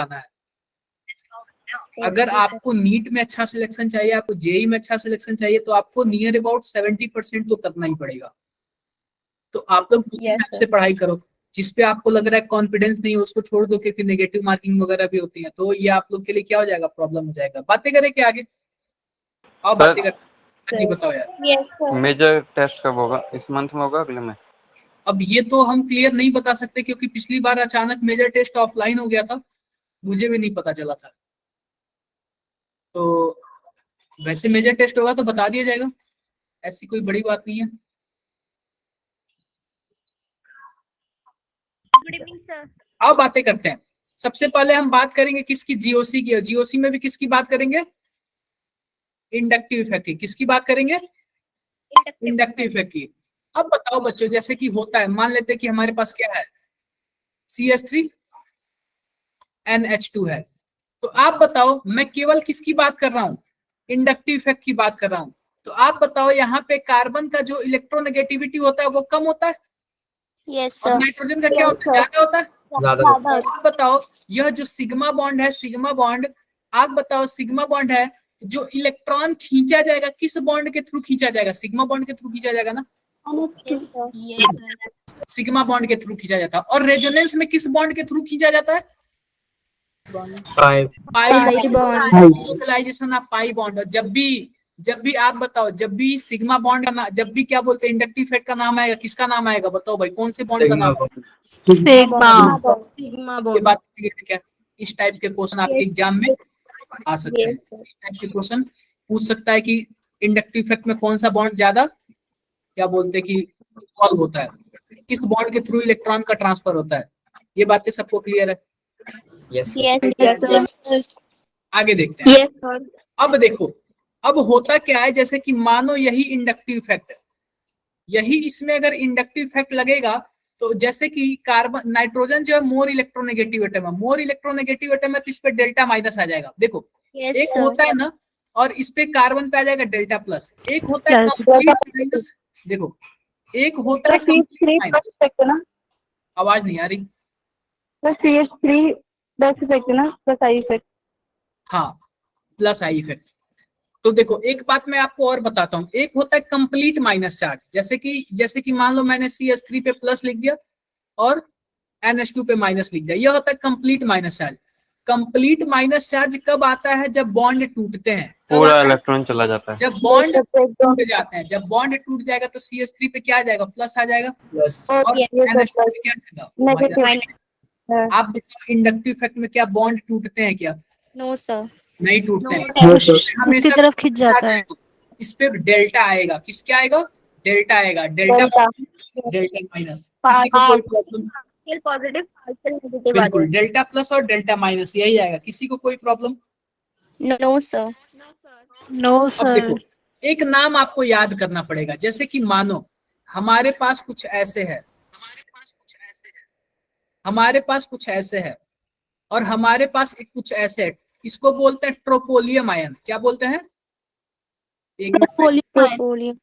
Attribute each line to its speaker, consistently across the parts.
Speaker 1: आना है। अगर आपको नीट में अच्छा सिलेक्शन चाहिए, आपको जेई में अच्छा सिलेक्शन चाहिए, तो आपको नियर अबाउट 70% तो करना ही पड़ेगा। तो आप लोग उस हिसाब से पढ़ाई करो। जिस पे आपको लग रहा है कॉन्फिडेंस नहीं है उसको छोड़ दो, क्योंकि नेगेटिव मार्किंग वगैरह भी होती है, तो ये आप लोग के लिए क्या हो जाएगा, प्रॉब्लम हो जाएगा। बातें करें क्या आगे? और बातें करें जी, बताओ यार।
Speaker 2: मेजर टेस्ट कब होगा? इस मंथ में होगा, अगले में?
Speaker 1: अब ये तो हम क्लियर नहीं बता सकते, क्योंकि पिछली बार अचानक मेजर टेस्ट ऑफलाइन हो गया था, मुझे भी नहीं पता चला था। तो वैसे मेजर टेस्ट होगा तो बता दिया जाएगा, ऐसी कोई बड़ी बात नहीं है।
Speaker 3: Good evening sir.
Speaker 1: आओ बातें करते हैं। सबसे पहले हम बात करेंगे किसकी, जीओसी की। जीओसी में भी किसकी बात करेंगे, इंडक्टिव इफेक्ट की। किसकी बात करेंगे, इंडक्टिव इफेक्ट की। अब बताओ बच्चों, जैसे कि होता है, मान लेते हैं कि हमारे पास क्या है, CH3NH2 है। तो आप बताओ, मैं केवल किसकी बात कर रहा हूं, इंडक्टिव इफेक्ट की बात कर रहा हूं। तो आप बताओ, यहाँ पे कार्बन का जो इलेक्ट्रोनेगेटिविटी होता है वो कम होता है,
Speaker 3: यस
Speaker 1: और
Speaker 3: सर।
Speaker 1: नाइट्रोजन का क्या होता है, ज्यादा होता है।
Speaker 3: ज्यादा।
Speaker 1: आप बताओ, यह जो सिग्मा बॉन्ड है, सिग्मा बॉन्ड, आप बताओ सिग्मा बॉन्ड है, जो इलेक्ट्रॉन खींचा जाएगा किस बॉन्ड के थ्रू खींचा जाएगा, सिग्मा बॉन्ड के थ्रू खींचा जाएगा ना, सिग्मा बॉन्ड के थ्रू खींचा जाता है। और रेजोनेंस में किस बॉन्ड के थ्रू खींचा जाता है, pi bond, localisation of pi bond. जब भी आप बताओ, जब भी सिग्मा बॉन्ड का नाम, जब भी क्या बोलते हैं, इंडक्टिव इफेक्ट का नाम आएगा, किसका नाम आएगा, बताओ भाई, कौन से बॉन्ड का नाम आएगा, सिग्मा बॉन्ड। ये बात क्लियर है क्या? इस टाइप के क्वेश्चन आपके एग्जाम में आ सकते हैं। इस टाइप के क्वेश्चन पूछ सकता है कि इंडक्टिव इफेक्ट में कौन सा बॉन्ड ज्यादा, क्या बोलते हैं कि इन्वॉल्व होता है, किस बॉन्ड के थ्रू इलेक्ट्रॉन का ट्रांसफर होता है। ये बातें सबको क्लियर है? Yes sir. आगे देखते हैं। अब देखो, अब होता क्या है, जैसे कि मानो यही इंडक्टिव इफेक्ट, यही इसमें अगर इंडक्टिव इफेक्ट लगेगा, तो जैसे कि कार्बन, नाइट्रोजन जो है मोर इलेक्ट्रोनेगेटिव एटम है, मोर इलेक्ट्रोनेगेटिव एटम है, तो इस पे डेल्टा माइनस आ जाएगा। देखो एक होता है ना, और इस पे कार्बन पे आ जाएगा डेल्टा प्लस। एक होता है कंप्लीट माइनस, देखो एक होता है कंप्लीट माइनस। आवाज नहीं आ रही।
Speaker 4: CH3 प्लस इफेक्ट है ना, प्लस आई इफेक्ट।
Speaker 1: हाँ, प्लस आई इफेक्ट। तो देखो एक बात मैं आपको और बताता हूँ, एक होता है कंप्लीट माइनस चार्ज, जैसे कि मान लो मैंने CH3 पे प्लस लिख दिया और NH2 पे माइनस लिख दिया, यह होता है complete minus charge. Complete minus charge कब आता है, जब बॉन्ड टूटते हैं,
Speaker 2: पूरा इलेक्ट्रॉन चला जाता है।
Speaker 1: जब बॉन्ड टूट जाते हैं, जब बॉन्ड टूट जाएगा तो CH3 पे क्या आ जाएगा, प्लस आ जाएगा, और NH2 पे क्या आ जाएगा, माइनस। आप बताओ इंडक्टिव इफेक्ट में क्या बॉन्ड टूटते हैं क्या?
Speaker 3: नो सर,
Speaker 1: नहीं टूटते हैं, हमेशा तरफ खिंच जाता है। इस पे डेल्टा आएगा, किसके आएगा, डेल्टा आएगा, डेल्टा डेल्टा माइनस। किसी को कोई प्रॉब्लम?
Speaker 4: Positive negative.
Speaker 1: बिल्कुल, डेल्टा प्लस और डेल्टा माइनस यही आएगा। किसी को कोई प्रॉब्लम?
Speaker 3: No sir.
Speaker 1: अब देखो, एक नाम आपको याद करना पड़ेगा। जैसे कि मानो हमारे पास कुछ ऐसे है, हमारे पास कुछ ऐसे है, और हमारे पास एक कुछ ऐसे है, इसको बोलते हैं ट्रोपोलियम आयन। क्या बोलते हैं? एक मिनट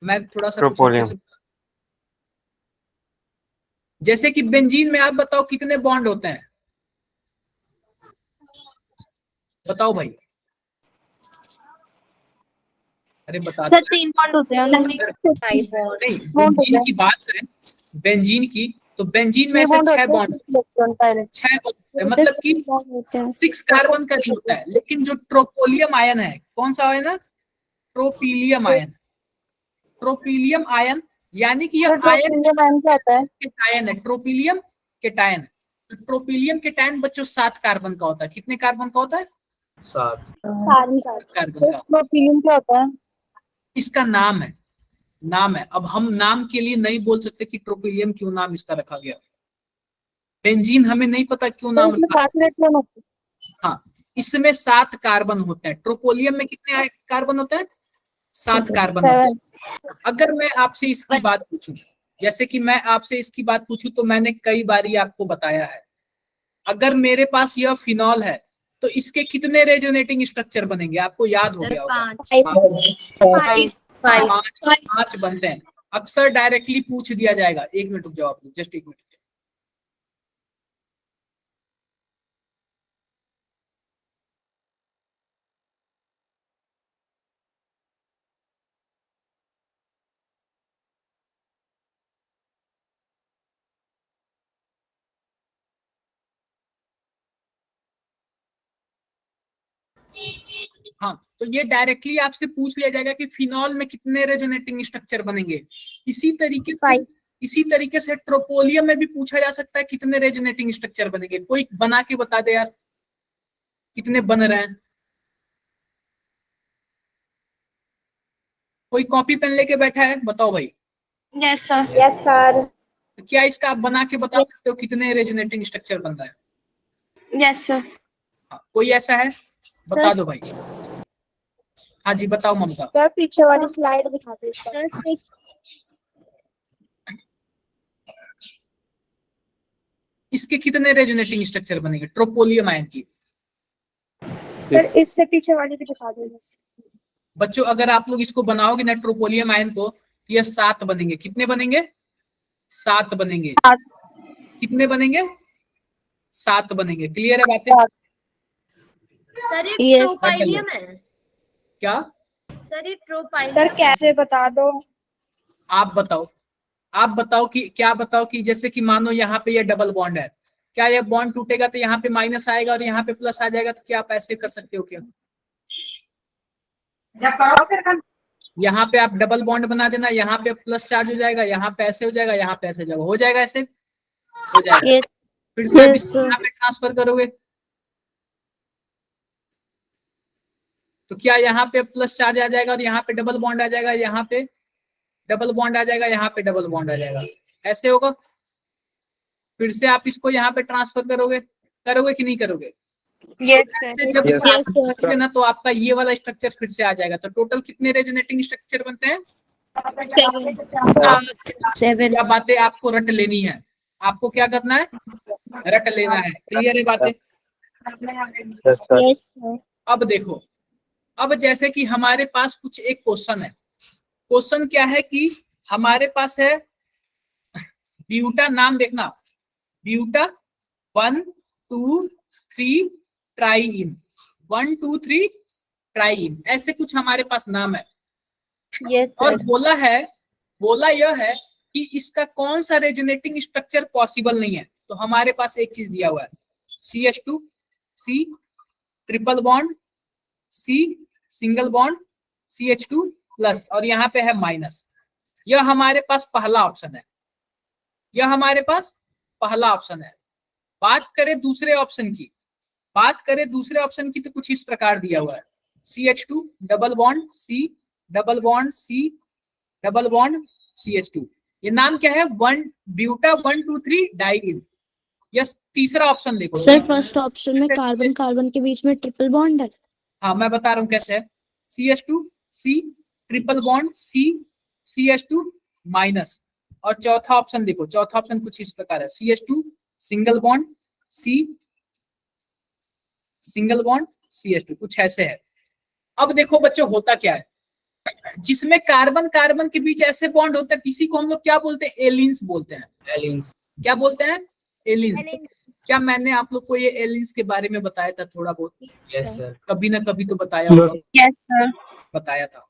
Speaker 1: मैं थोड़ा सा कुछ अच्छे से, जैसे कि बेंजीन में आप बताओ कितने बॉन्ड होते हैं, बताओ भाई। अरे बता
Speaker 4: सर 3 बॉन्ड होते हैं।
Speaker 1: नहीं, बेंजीन की बात करें, बेंजीन की, तो बेंजीन में ऐसे 6 बॉन्ड, 6 बॉन्ड, मतलब कि 6 कार्बन का नहीं होता है। लेकिन जो ट्रोपोलियम आयन है, कौन सा आयन है, ट्रोपीलियम आयन। ट्रोपीलियम आयन यानी कि यह आयन
Speaker 4: क्या होता है?
Speaker 1: केटायन है, ट्रोपीलियम केटायन। तो ट्रोपीलियम केटायन बच्चों 7 कार्बन का होता है। कितने कार्बन का होता है, 7 कार्बन का।
Speaker 4: ट्रोपिलियम क्या होता है?
Speaker 1: इसका नाम है, नाम है। अब हम नाम के लिए नहीं बोल सकते कि ट्रोपीलियम क्यों नाम इसका रखा गया। बेंजीन हमें नहीं पता क्यों नाम रखा।
Speaker 4: 7 इलेक्ट्रॉन होते हैं।
Speaker 1: हाँ, इसमें 7 कार्बन होते हैं। ट्रोपोलियम में कितने कार्बन होते हैं, 7 कार्बन होते हैं। अगर मैं आपसे इसकी बात पूछूं, जैसे कि मैं आपसे इसकी बात पूछूं, तो मैंने कई बार ये आपको बताया है, अगर मेरे पास यह फिनॉल है तो इसके कितने रेजोनेटिंग स्ट्रक्चर बनेंगे, आपको याद हो गया होगा। 5 बनते हैं। अक्सर डायरेक्टली पूछ दिया जाएगा। एक मिनट रुक जाओ आप लोग, जस्ट एक मिनट। हाँ, तो ये डायरेक्टली आपसे पूछ लिया जाएगा कि फिनॉल में कितने रेजोनेटिंग स्ट्रक्चर बनेंगे। इसी तरीके से ट्रोपोलियम में भी पूछा जा सकता है कितने रेजोनेटिंग स्ट्रक्चर बनेंगे। कोई बना के बता दे यार कितने बन रहे हैं। कोई कॉपी पेन लेके बैठा है, बताओ भाई।
Speaker 3: Yes sir.
Speaker 4: Yes sir.
Speaker 1: तो क्या इसका आप बना के बता सकते हो कितने रेजोनेटिंग स्ट्रक्चर बन रहा है?
Speaker 3: Yes sir.
Speaker 1: हाँ, कोई ऐसा है बता दो भाई। हाँ जी बताओ ममता।
Speaker 4: सर पीछे वाली स्लाइड दिखा दो सर।
Speaker 1: इसके कितने रेजोनेटिंग स्ट्रक्चर बनेंगे ट्रोपोलियम आयन की?
Speaker 4: सर इससे पीछे वाली भी दिखा दो।
Speaker 1: बच्चों अगर आप लोग इसको बनाओगे ना ट्रोपोलियम आयन को, तो ये 7 बनेंगे। कितने बनेंगे? 7 बनेंगे। कितने बनेंगे? 7 बनेंगे। क्लियर है बातें?
Speaker 3: सर ये ट्रोपाइलियम है
Speaker 1: क्या?
Speaker 3: सर, ये ट्रोपाइलियम।
Speaker 4: सर कैसे बता दो।
Speaker 1: आप बताओ कि क्या बताओ कि जैसे कि मानो यहाँ पे ये डबल बॉन्ड है, क्या ये बॉन्ड टूटेगा तो यहाँ पे माइनस आएगा और यहाँ पे प्लस आ जाएगा? तो क्या आप ऐसे कर सकते हो क्या? यहाँ पे आप डबल बॉन्ड बना देना, यहाँ पे प्लस चार्ज हो जाएगा, यहाँ पे ऐसे हो जाएगा, यहाँ पे ऐसे हो जाएगा, हो जाएगा ऐसे हो जाएगा। फिर से यहाँ पे ट्रांसफर करोगे तो क्या यहाँ पे प्लस चार्ज आ जाएगा और यहाँ पे डबल बॉन्ड आ जाएगा, यहाँ पे डबल बॉन्ड आ जाएगा, यहाँ पे डबल बॉन्ड आ जाएगा, ऐसे होगा। फिर से आप इसको यहाँ पे ट्रांसफर करोगे कि नहीं करोगे?
Speaker 3: यस
Speaker 1: जब
Speaker 2: Yes,
Speaker 1: साथ करोगे ना तो आपका ये वाला स्ट्रक्चर फिर से आ जाएगा। तो टोटल कितने रेजोनेटिंग स्ट्रक्चर बनते हैं?
Speaker 3: 7।
Speaker 1: क्या बातें आपको रट लेनी है? आपको क्या करना है? रट लेना है। क्लियर है बातें?
Speaker 3: Yes sir.
Speaker 1: अब देखो, अब जैसे कि हमारे पास कुछ एक क्वेश्चन है। क्वेश्चन क्या है कि हमारे पास है ब्यूटा, नाम देखना, ब्यूटा 1 2 3 ट्राइइन, 1 2 3 ट्राइइन, ऐसे कुछ हमारे पास नाम है।
Speaker 3: यस
Speaker 1: और बोला यह है कि इसका कौन सा रेजोनेटिंग स्ट्रक्चर पॉसिबल नहीं है। तो हमारे पास एक चीज दिया हुआ है, CH2 C triple bond C single bond CH2 plus और यहाँ पे है माइनस। यह हमारे पास पहला ऑप्शन है, यह हमारे पास पहला ऑप्शन है। बात करें दूसरे ऑप्शन की तो कुछ इस प्रकार दिया हुआ है, CH2 double bond C double bond C double bond CH2। ये नाम क्या है? Buta 1 2 3 diene. यस, तीसरा ऑप्शन देखो
Speaker 5: सर फर्स्ट ऑप्शन में कार्बन कार्बन के बीच में ट्रिपल बॉन्ड है।
Speaker 1: हाँ मैं बता रहा हूँ कैसे है। CH2 C triple bond C CH2 minus. और चौथा ऑप्शन देखो, चौथा ऑप्शन कुछ इस प्रकार है, CH2 single bond C single bond CH2, कुछ ऐसे है। अब देखो बच्चों होता क्या है, जिसमें कार्बन कार्बन के बीच ऐसे बॉन्ड होता है किसी को हम लोग क्या बोलते हैं? एलिन्स बोलते हैं। एलिन्स क्या बोलते हैं? एलिन्स। क्या मैंने आप लोग को ये एलिन्स के बारे में बताया था थोड़ा बहुत?
Speaker 3: Yes sir.
Speaker 1: कभी ना कभी तो बताया होगा।
Speaker 3: Yes sir.
Speaker 1: बताया था।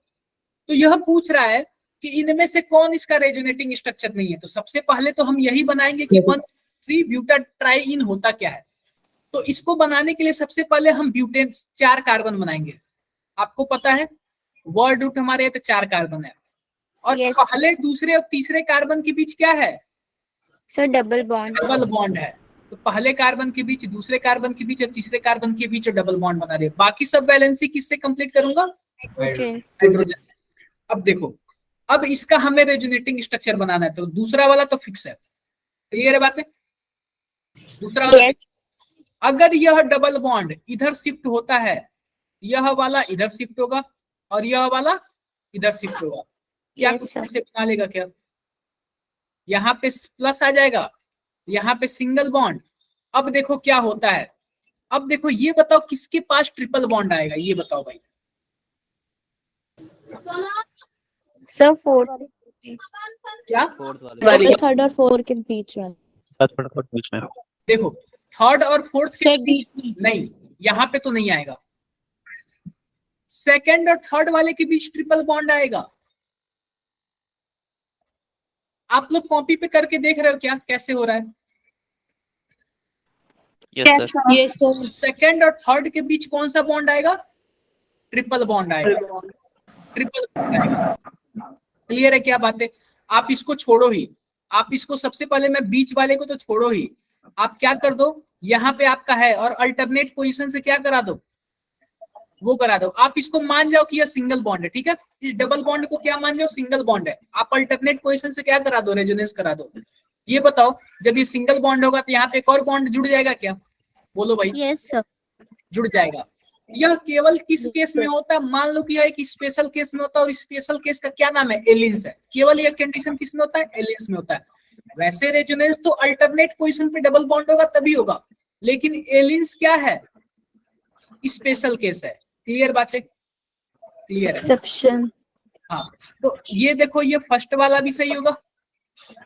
Speaker 1: तो यह पूछ रहा है कि इनमें से कौन इसका रेजोनेटिंग स्ट्रक्चर नहीं है। तो सबसे पहले तो हम यही बनाएंगे कि 1 3 ब्यूटा ट्राइइन होता क्या है। तो इसको बनाने के लिए सबसे पहले हम ब्यूटेन 4 कार्बन बनाएंगे। आपको पता है वर्ड रूट हमारे यहाँ तो 4 कार्बन है और
Speaker 3: Yes.
Speaker 1: पहले दूसरे और तीसरे कार्बन के बीच क्या है?
Speaker 3: Sir double bond.
Speaker 1: Double bond है। तो पहले कार्बन के बीच, दूसरे कार्बन के बीच और तीसरे कार्बन के बीच डबल बॉन्ड बना रहे। बाकी सब वैलेंसी किससे कंप्लीट करूंगा? हाइड्रोजन से। अब देखो, अब इसका हमें रेजोनेटिंग स्ट्रक्चर बनाना है। तो दूसरा वाला तो फिक्स है। क्लियर है बात है? दूसरा वाला
Speaker 3: यस।
Speaker 1: अगर यह डबल बॉन्ड इधर शिफ्ट होता है, यह वाला इधर शिफ्ट होगा और यह वाला इधर शिफ्ट होगा। क्या
Speaker 3: Yes,
Speaker 1: कुछ
Speaker 3: sir.
Speaker 1: ऐसे बना लेगा क्या? यहाँ पे प्लस आ जाएगा, यहाँ पे सिंगल बॉन्ड। अब देखो क्या होता है। अब देखो ये बताओ किसके पास ट्रिपल बॉन्ड आएगा, ये बताओ भाई।
Speaker 3: सर 4।
Speaker 1: क्या?
Speaker 5: थर्ड और फोर्थ के बीच में।
Speaker 1: देखो थर्ड और फोर्थ के
Speaker 5: सर
Speaker 1: बीच नहीं, यहाँ पे तो नहीं आएगा। सेकंड और थर्ड वाले के बीच ट्रिपल बॉन्ड आएगा। आप लोग कॉपी पे करके देख रहे हो क्या कैसे हो रहा है?
Speaker 2: Yes sir.
Speaker 5: Yes sir.
Speaker 1: Second और थर्ड के बीच कौन सा बॉन्ड आएगा? ट्रिपल बॉन्ड आएगा, ट्रिपल बॉन्ड आएगा। क्लियर है क्या बात है? आप इसको छोड़ो ही, आप इसको सबसे पहले मैं बीच वाले को तो छोड़ो ही, आप क्या कर दो, यहाँ पे आपका है और अल्टरनेट पोजीशन से क्या करा दो, वो करा दो। आप इसको मान जाओ कि यह सिंगल बॉन्ड है, ठीक है। इस डबल बॉन्ड को क्या मान जाओ, सिंगल बॉन्ड है। आप अल्टरनेट पोजीशन से क्या करा दो, रेजोनेंस करा दो। ये बताओ जब ये सिंगल बॉन्ड होगा तो यहाँ पे एक और बॉन्ड जुड़ जाएगा क्या? बोलो भाई।
Speaker 3: Yes, sir.
Speaker 1: जुड़ जाएगा। यह केवल किस केस में होता है? मान लो कि यह एक स्पेशल केस में होता है, और स्पेशल केस का क्या नाम है? एलियंस है। केवल यह कंडीशन किस में होता है? एलियंस में होता है। वैसे रेजोनेंस तो अल्टरनेट पोजीशन पे डबल बॉन्ड होगा तभी होगा, लेकिन एलियंस क्या है? स्पेशल केस है। क्लियर बात है? क्लियर है?
Speaker 5: एक्सेप्शन।
Speaker 1: हाँ, तो ये देखो, ये फर्स्ट वाला भी सही होगा,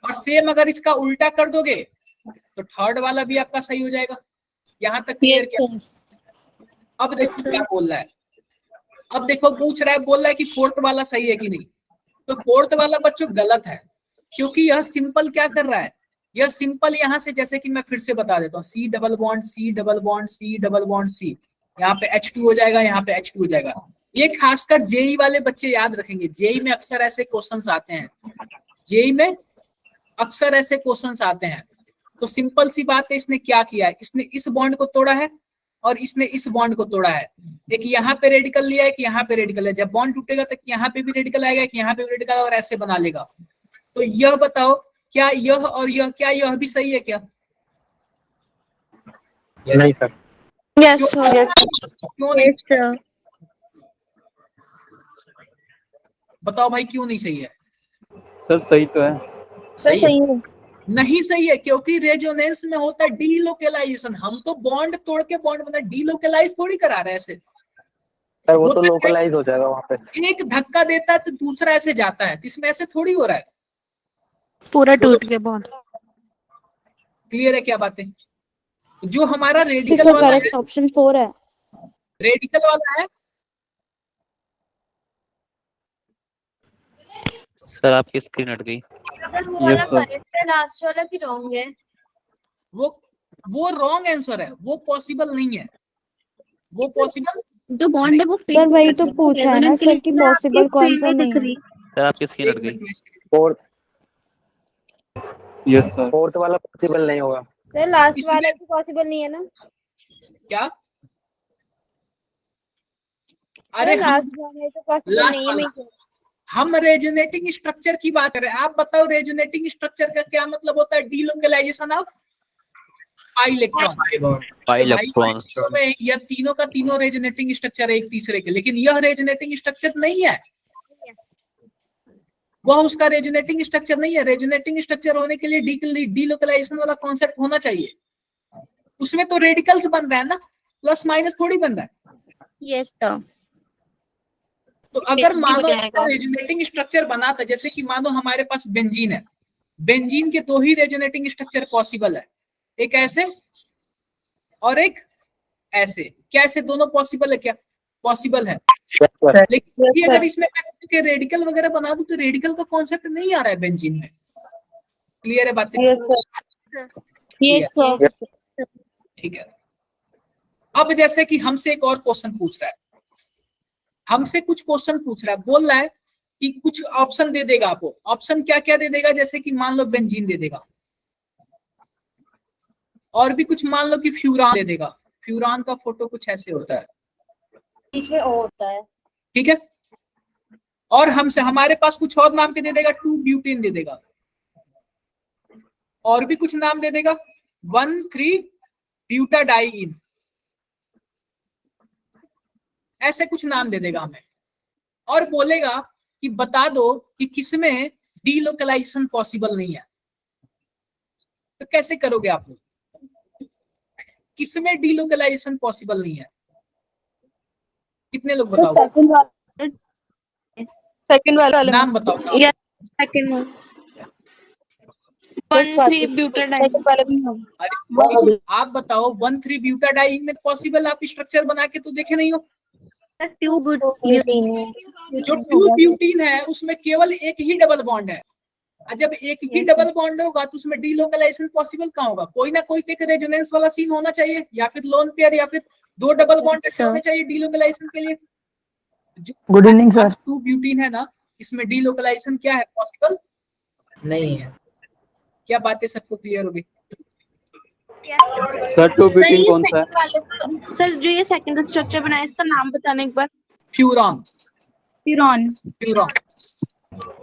Speaker 1: और सेम अगर इसका उल्टा कर दोगे तो थर्ड वाला भी आपका सही हो जाएगा। यहाँ तक क्लियर क्या? अब देखो क्या बोल रहा है, अब देखो पूछ रहा है, बोल रहा है कि फोर्थ वाला सही है कि नहीं। तो फोर्थ वाला बच्चों गलत है, क्योंकि यह सिंपल क्या कर रहा है, यह सिंपल यहाँ से, जैसे कि मैं फिर से बता देता हूँ, C double bond C double bond C double bond C, यहाँ पे H2 हो जाएगा, यहाँ पे H2 हो जाएगा। ये खासकर जेई वाले बच्चे याद रखेंगे, जेई में अक्सर ऐसे क्वेश्चंस आते हैं, जेई में अक्सर ऐसे क्वेश्चंस आते हैं। तो सिंपल सी बात है, इसने क्या किया है, इसने इस बॉन्ड को तोड़ा है और इसने इस बॉन्ड को तोड़ा है। एक यहाँ पे रेडिकल लिया है, कि यहाँ पे रेडिकल है। जब बॉन्ड टूटेगा तो यहाँ पे भी रेडिकल आएगा, कि यहाँ पे भी रेडिकल, और ऐसे बना लेगा। तो यह बताओ, क्या यह और यह, क्या यह भी सही है क्या?
Speaker 2: नहीं सर।
Speaker 5: Yes sir.
Speaker 1: क्यों नहीं?
Speaker 3: Yes, sir.
Speaker 1: बताओ भाई, क्यों नहीं सही है?
Speaker 2: सर सही तो है।
Speaker 1: सही है। नहीं सही है, क्योंकि रेजोनेंस में होता है डीलोकलाइजेशन। हम तो बॉन्ड तोड़ के बॉन्ड बना, डीलोकलाइज थोड़ी करा रहे हैं ऐसे।
Speaker 2: सर वो तो लोकलाइज हो जाएगा वहाँ पे।
Speaker 1: एक धक्का देता है तो दूसरा ऐसे जाता है, इसमें ऐसे थोड़ी हो रहा है।
Speaker 5: पूरा टूट गया बॉन्ड।
Speaker 1: क्लियर है क्या बातें? जो हमारा रेडिकल
Speaker 5: इसका
Speaker 1: वाला है,
Speaker 5: करेक्ट ऑप्शन 4 है।
Speaker 1: रेडिकल वाला है,
Speaker 6: सर आपकी स्क्रीन हट गई।
Speaker 3: सर वो वाला करेक्ट है, लास्ट वाला भी रॉन्ग है।
Speaker 1: वो रॉन्ग आंसर है, वो पॉसिबल नहीं है, वो पॉसिबल।
Speaker 5: जो बॉन्ड है वो सर वही तो पूछा है ना सर कि पॉसिबल कौन सा नहीं है।
Speaker 6: सर आपकी स्क्रीन हट गई।
Speaker 2: फोर्थ, यस सर, फोर्थ वाला पॉसिबल नहीं होगा।
Speaker 3: सर लास्ट
Speaker 1: इसमें-
Speaker 3: वाला भी पॉसिबल नहीं है ना?
Speaker 1: क्या? अरे
Speaker 3: सर लास्ट वाला तो पॉसिबल
Speaker 1: लास्ट
Speaker 3: नहीं है।
Speaker 1: वाला। हम रेजोनेटिंग स्ट्रक्चर की बात कर रहे हैं। आप बताओ रेजोनेटिंग स्ट्रक्चर का क्या मतलब होता है? Delocalisation of pi electron.
Speaker 6: Pi electrons.
Speaker 1: में यह तीनों का तीनों रेजोनेटिंग स्ट्रक्चर है एक तीसरे के, लेकिन यह रेजोनेटिंग स्ट्रक्चर नहीं है, वह उसका रेजोनेटिंग स्ट्रक्चर नहीं है। रेजोनेटिंग स्ट्रक्चर होने के लिए डीलोकलाइजेशन वाला कॉन्सेप्ट होना चाहिए। उसमें तो रेडिकल्स बन रहा है ना, प्लस माइनस थोड़ी बन रहा है।
Speaker 3: Yes sir.
Speaker 1: तो अगर मानो रेजोनेटिंग स्ट्रक्चर बनाता, जैसे कि मानो हमारे पास बेंजीन है, बेंजीन के दो ही रेजोनेटिंग स्ट्रक्चर पॉसिबल है, एक ऐसे और एक ऐसे। क्या ऐसे दोनों पॉसिबल है? क्या पॉसिबल है? लेकिन अभी अगर इसमें मैं रेडिकल वगैरह बना दूं तो रेडिकल का कॉन्सेप्ट नहीं आ रहा है बेंजीन में। क्लियर है बातें?
Speaker 3: Yes sir.
Speaker 1: ठीक है। अब जैसे कि हमसे एक और क्वेश्चन पूछ रहा है, हमसे कुछ क्वेश्चन पूछ रहा है, बोल रहा है कि कुछ ऑप्शन दे देगा आपको। ऑप्शन क्या क्या दे देगा? जैसे कि मान लो बेंजीन दे देगा, और भी कुछ मान लो कि फ्यूरान दे देगा। फ्यूरान का फोटो कुछ ऐसे होता है,
Speaker 3: बीच में ओ होता है।
Speaker 1: ठीक है। और हमसे हमारे पास कुछ और नाम के दे देगा, 2 ब्यूटेन दे देगा, और भी कुछ नाम दे देगा, 1,3 ब्यूटाडाइइन, ऐसे कुछ नाम दे देगा हमें, और बोलेगा कि बता दो कि किसमें डीलोकलाइजेशन पॉसिबल नहीं है। तो कैसे करोगे आप लोग? किसमें डीलोकलाइजेशन पॉसिबल नहीं है? कितने लोग बताओ?
Speaker 4: सेकंड वाला
Speaker 1: नाम बताओ।
Speaker 5: Second one 1,3 butadiene.
Speaker 1: अरे आप बताओ, 1,3 ब्यूटाडाइन में पॉसिबल आप स्ट्रक्चर बना के तो देखे नहीं हो।
Speaker 3: टू ब्यूटीन है।
Speaker 1: जो 2 ब्यूटीन है उसमें केवल एक ही डबल बॉन्ड है, और जब एक ही डबल बॉन्ड होगा तो उसमें डीलोकलाइजेशन पॉसिबल कहाँ होगा? कोई ना कोई एक रेजोनेंस वाला सीन होना चाहिए, या फिर लोन पेयर, या फिर 2 डबल बॉन्ड होने चाहिए डीलोकलाइजेशन के लिए।
Speaker 2: Good evening sir.
Speaker 1: 2 ब्यूटीन है ना, इसमें डीलोकलाइजेशन क्या है, पॉसिबल नहीं है। क्या बातें सबको क्लियर होगी?
Speaker 2: सर 2 ब्यूटीन कौन सा है?
Speaker 5: सर जो ये सेकंड स्ट्रक्चर बना है इसका नाम बताना एक बार।
Speaker 1: फ्यूरॉन।
Speaker 5: फ्यूरॉन।
Speaker 1: फ्यूरॉन।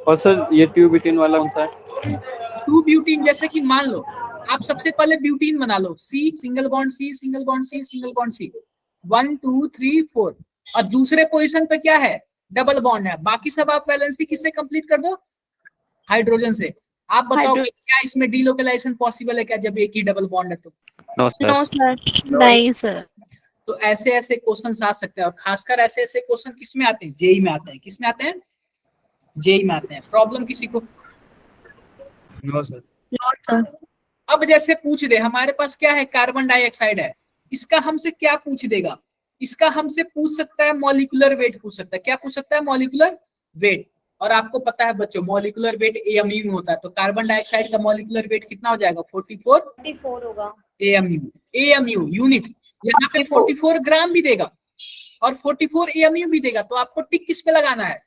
Speaker 2: और सर ये 2 ब्यूटीन वाला कौन सा है?
Speaker 1: 2 ब्यूटीन जैसे कि मान लो आप सबसे पहले ब्यूटीन बना लो, C single bond C single bond C single bond C, 1 2 3 4, और दूसरे पोजीशन पे क्या है, डबल बॉन्ड है। बाकी सब आप वैलेंसी किससे कंप्लीट कर दो, हाइड्रोजन से। आप बताओ कि क्या इसमें डीलोकलाइजेशन पॉसिबल है क्या जब एक ही डबल बॉन्ड है तो?
Speaker 6: No sir.
Speaker 5: No sir.
Speaker 3: नहीं सर।
Speaker 1: तो ऐसे ऐसे क्वेश्चन आ सकते हैं, और खासकर ऐसे ऐसे क्वेश्चन किस में आते हैं, जेई में आते हैं। किस में आते हैं, जेई में आते हैं। प्रॉब्लम किसी को? No sir.
Speaker 3: No sir.
Speaker 1: अब जैसे पूछ दे हमारे पास क्या है, कार्बन डाइऑक्साइड है, इसका हमसे क्या पूछ देगा, इसका हमसे पूछ सकता है मॉलिक्यूलर वेट पूछ सकता है। क्या पूछ सकता है, मॉलिक्यूलर वेट। और आपको पता है बच्चों मॉलिक्यूलर वेट एएमयू होता है, तो कार्बन डाइऑक्साइड का मॉलिक्यूलर वेट कितना हो जाएगा, 44
Speaker 3: होगा
Speaker 1: एएमयू। एएमयू यूनिट, यहाँ पे 44 ग्राम भी देगा और 44 एएमयू भी देगा, तो आपको टिक किस पे लगाना है,